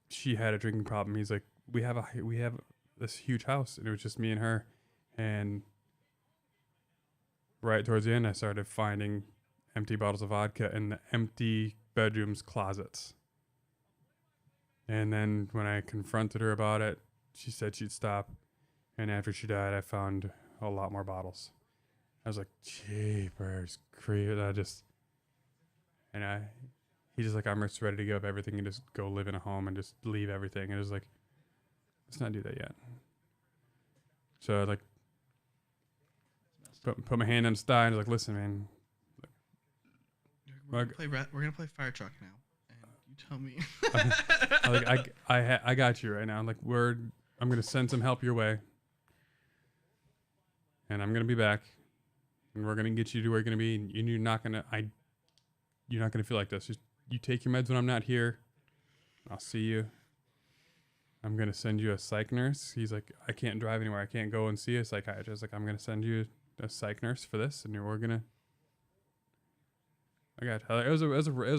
she had a drinking problem. He's like, we have this huge house, and it was just me and her. And right towards the end, I started finding empty bottles of vodka in the empty bedroom's closets. And then when I confronted her about it, she said she'd stop. And after she died, I found a lot more bottles. I was like, jeepers, creep. He's just like, I'm just ready to give up everything and just go live in a home and just leave everything. And it was like, let's not do that yet. So I like put my hand on his thigh and I was like, listen, man. We're gonna play fire truck now, and you tell me. I got you right now. I'm like, I'm gonna send some help your way, and I'm gonna be back, and we're gonna get you to where you're gonna be, and you're not gonna feel like this. Just you take your meds when I'm not here. I'll see you. I'm gonna send you a psych nurse. He's like, I can't drive anywhere. I can't go and see a psychiatrist. Like, I'm gonna send you a psych nurse for this, and we're gonna. I got it. It was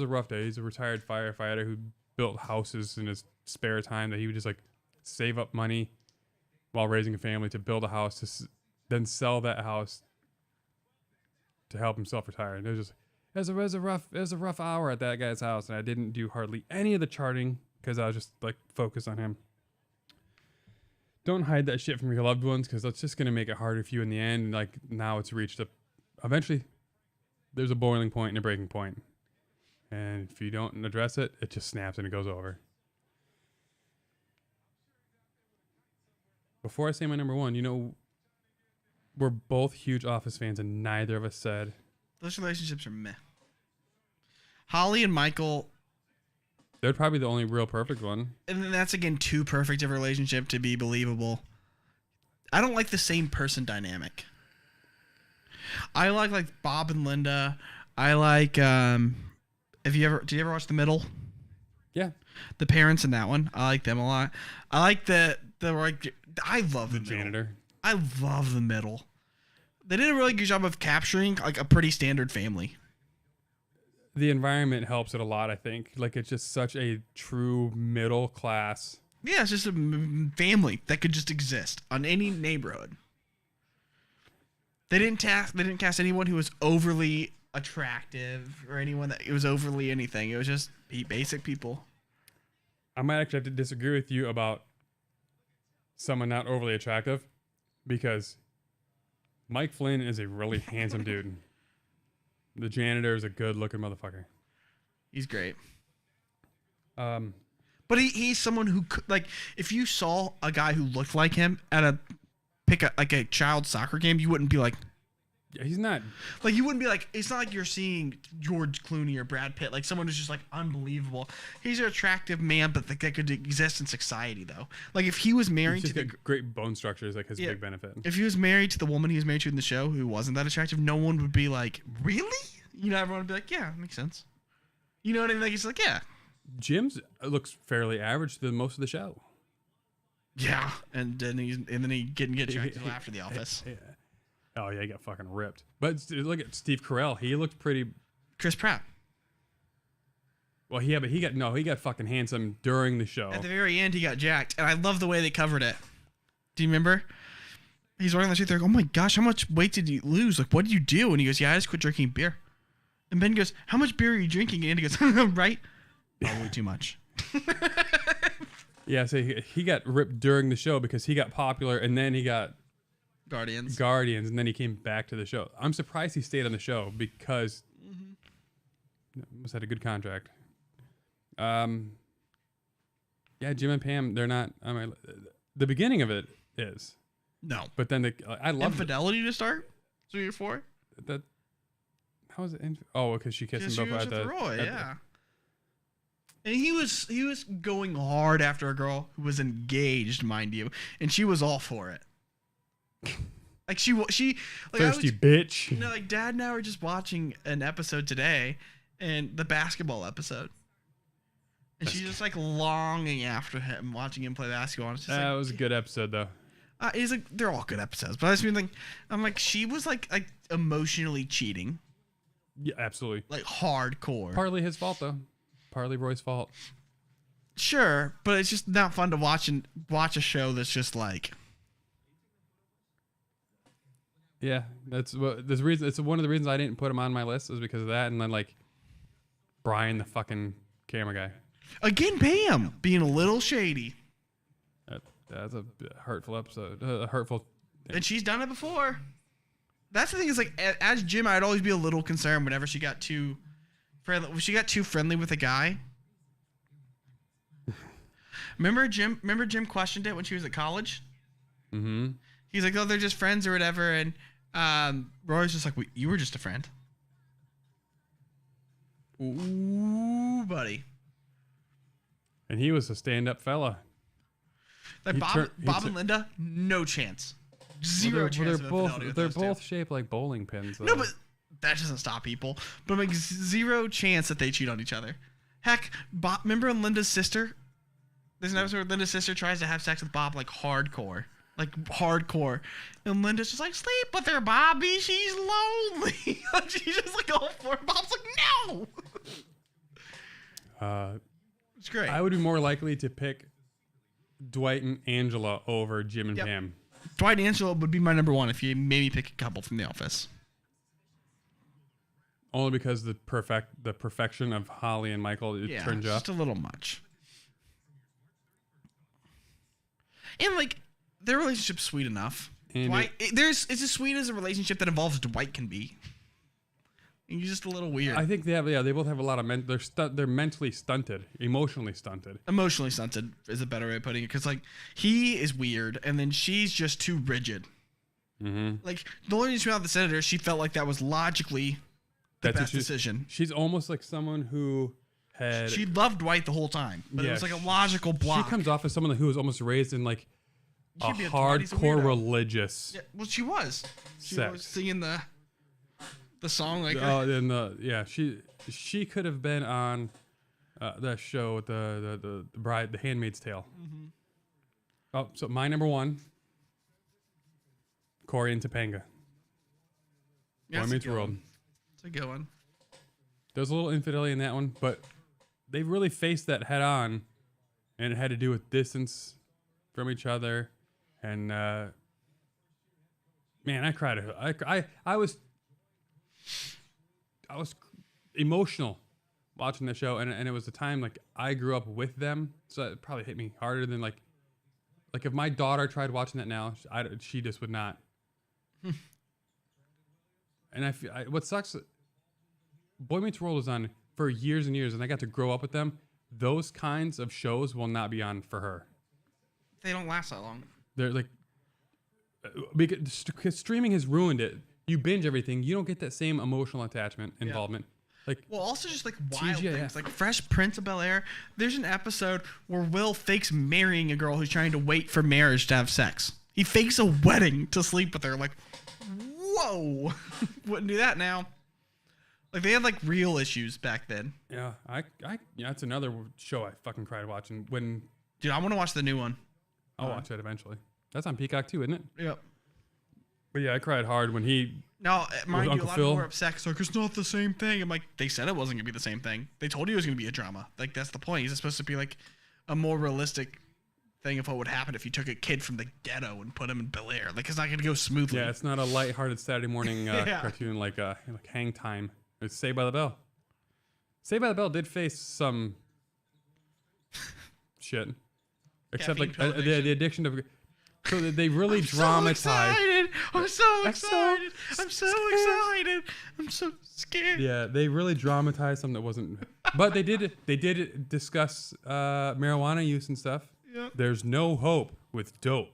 a rough day. He's a retired firefighter who built houses in his spare time that he would just like save up money while raising a family to build a house to then sell that house to help himself retire. And it was a rough hour at that guy's house, and I didn't do hardly any of the charting because I was just like focused on him. Don't hide that shit from your loved ones because that's just gonna make it harder for you in the end. And like now it's reached eventually. There's a boiling point and a breaking point. And if you don't address it, it just snaps and it goes over. Before I say my number one, we're both huge Office fans and neither of us said. Those relationships are meh. Holly and Michael. They're probably the only real perfect one. And then that's, again, too perfect of a relationship to be believable. I don't like the same person dynamic. I like Bob and Linda. I like did you ever watch The Middle? Yeah. The parents in that one. I like them a lot. I like I love the janitor. I love The Middle. They did a really good job of capturing like a pretty standard family. The environment helps it a lot, I think. Like it's just such a true middle class. Yeah, it's just a family that could just exist on any neighborhood. They didn't cast anyone who was overly attractive or anyone that was overly anything. It was just basic people. I might actually have to disagree with you about someone not overly attractive because Mike Flynn is a really handsome dude. The janitor is a good-looking motherfucker. He's great. But he's someone who could, like, if you saw a guy who looked like him at a child soccer game, you wouldn't be like, yeah, he's not. Like, you wouldn't be like, it's not like you're seeing George Clooney or Brad Pitt, like someone who's just like unbelievable. He's an attractive man, but that could exist in society though. Like if he was married to great bone structure is like his big benefit. If he was married to the woman he was married to in the show who wasn't that attractive, no one would be like, really? Everyone would be like, yeah, makes sense. You know what I mean? Like, it's like, yeah. Jim's looks fairly average to most of the show. Yeah, and then he didn't get checked until after The Office. Yeah. Oh yeah, he got fucking ripped. But look at Steve Carell. He looked pretty. Chris Pratt. Well, yeah, but he got fucking handsome during the show. At the very end, he got jacked, and I love the way they covered it. Do you remember? He's walking on the street. They're like, "Oh my gosh, how much weight did you lose? Like, what did you do?" And he goes, "Yeah, I just quit drinking beer." And Ben goes, "How much beer are you drinking?" And he goes, "Right, probably too much." Yeah, so he got ripped during the show because he got popular, and then he got Guardians, and then he came back to the show. I'm surprised he stayed on the show because must had a good contract. Yeah, Jim and Pam, they're not. I mean, the beginning of it is no, but then I love Infidelity to start 3 or 4. That. How is it? Because she kissed him with Roy, yeah. And he was going hard after a girl who was engaged, mind you, and she was all for it. Like she like thirsty bitch. You know, like Dad and I were just watching an episode today, and the basketball episode, and she's just like longing after him, watching him play basketball. And it's just That was a good episode though. He's like, they're all good episodes, but I just mean like, I'm like, she was like emotionally cheating. Yeah, absolutely. Like hardcore. Partly his fault though. Partly Roy's fault. Sure, but it's just not fun to watch a show that's just like. Yeah, that's what this reason. It's one of the reasons I didn't put him on my list is because of that, and then like Brian, the fucking camera guy. Again, Pam being a little shady. That's a hurtful episode. Hurtful. And she's done it before. That's the thing is like, as Jim, I'd always be a little concerned whenever she got too friendly. When she got too friendly with a guy. Remember Jim questioned it when she was at college? Mm-hmm. He's like, "Oh, they're just friends or whatever," and Roy's just like, "You were just a friend." Ooh, buddy. And he was a stand-up fella. Like Bob and Linda, no chance. Zero chance. They're both shaped like bowling pins. Though. No, but that doesn't stop people. But like zero chance that they cheat on each other. Heck, Bob. Remember when Linda's sister? There's an episode where Linda's sister tries to have sex with Bob like hardcore. And Linda's just like, "Sleep with her, Bobby. She's lonely." She's just like all for it. Bob's like, "No." It's great. I would be more likely to pick Dwight and Angela over Jim and Pam. Dwight and Angela would be my number one if you maybe pick a couple from The Office. Only because the perfection of Holly and Michael turns up. Just a little much. And like their relationship's sweet enough. Dwight, it's as sweet as a relationship that involves Dwight can be. And you're just a little weird. I think they both have a lot of they're mentally stunted, emotionally stunted. Emotionally stunted is a better way of putting it, because like he is weird and then she's just too rigid. Mm-hmm. Like the only reason she went out the senator, she felt like that was logically the best decision. She's almost like someone who had. She loved Dwight the whole time, but it was like a logical block. She comes off as someone who was almost raised in like a hardcore religious. Yeah, well, she was. She was singing the song like. She could have been on that show with the bride, The Handmaid's Tale. Mm-hmm. Oh, so my number one, Corey and Topanga. Boy Meets World. It's a good one. There's a little infidelity in that one, but they really faced that head on, and it had to do with distance from each other. And man, I cried. I was emotional watching the show, and it was a time like I grew up with them, so it probably hit me harder than like if my daughter tried watching that now, she just would not. And what sucks, Boy Meets World was on for years and years, and I got to grow up with them. Those kinds of shows will not be on for her. They don't last that long. They're like, because streaming has ruined it. You binge everything. You don't get that same emotional attachment, involvement. Like, well, also just like wild TGIF. things, like Fresh Prince of Bel-Air. There's an episode where Will fakes marrying a girl who's trying to wait for marriage to have sex. He fakes a wedding to sleep with her. Like, whoa, wouldn't do that now. Like they had like real issues back then. Yeah, that's another show I fucking cried watching. When Dude, I want to watch the new one. I'll watch it eventually. That's on Peacock too, isn't it? Yep. But yeah, I cried hard when he. Now, mind you, Uncle a lot Phil? of people are upset because like, it's not the same thing. I'm like, they said it wasn't gonna be the same thing. They told you it was gonna be a drama. Like that's the point. He's supposed to be like a more realistic thing of what would happen if you took a kid from the ghetto and put him in Bel Air. Like it's not gonna go smoothly. Yeah, it's not a lighthearted Saturday morning Yeah. cartoon like Hang Time. It's Saved by the Bell. Saved by the Bell did face some shit, except Caffeine like pill the addiction of. So they really I'm dramatized. I'm so excited. I'm so excited. I'm so scared. Yeah, they really dramatized something that wasn't. But they did discuss marijuana use and stuff. Yep. There's no hope with dope.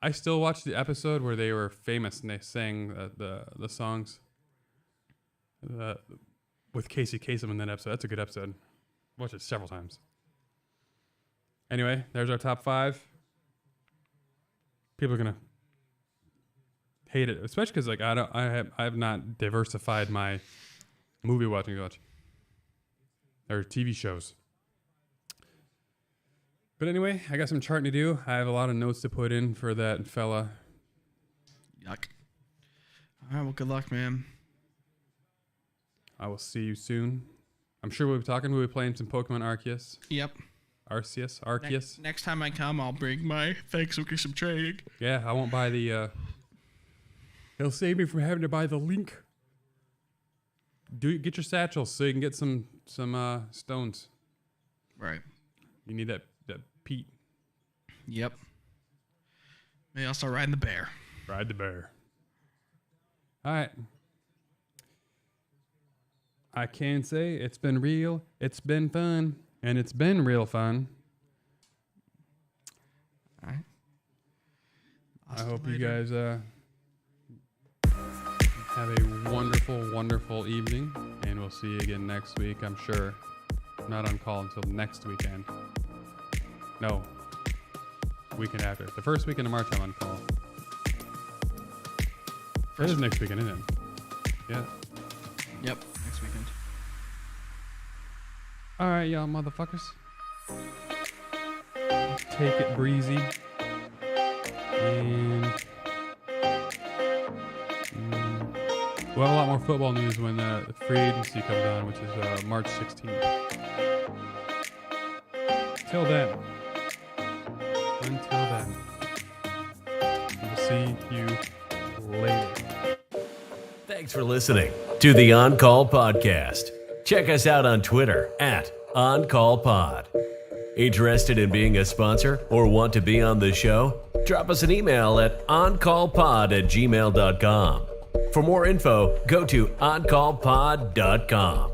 I still watch the episode where they were famous and they sang the songs with Casey Kasem in that episode. That's a good episode. Watched it several times. Anyway, there's our top 5. People are gonna hate it, especially because like I have not diversified my movie watching much or TV shows. But anyway, I got some charting to do. I have a lot of notes to put in for that fella. Yuck. All right, well, good luck, man. I will see you soon. I'm sure we'll be talking. We'll be playing some Pokemon Arceus. Yep. Arceus. Next time I come, I'll bring my thanks for some trading. Yeah, I won't buy the. It'll save me from having to buy the link. Get your satchels so you can get some stones. Right. You need that peat. Yep. Maybe I'll start riding the bear. Ride the bear. All right. I can say it's been real, it's been fun, and it's been real fun. All right. I hope you guys have a wonderful, wonderful evening, and we'll see you again next week, I'm sure. I'm not on call until next weekend. No. Weekend after. The first weekend of March, I'm on call. It is next weekend, isn't it? Yeah. Yep. Next weekend. All right, y'all motherfuckers. Take it breezy. And we'll have a lot more football news when the free agency comes on, which is March 16th. Until then, we'll see you later. Thanks for listening to the On Call Podcast. Check us out on Twitter @OnCallPod. Interested in being a sponsor or want to be on the show? Drop us an email at oncallpod@gmail.com. For more info, go to oncallpod.com.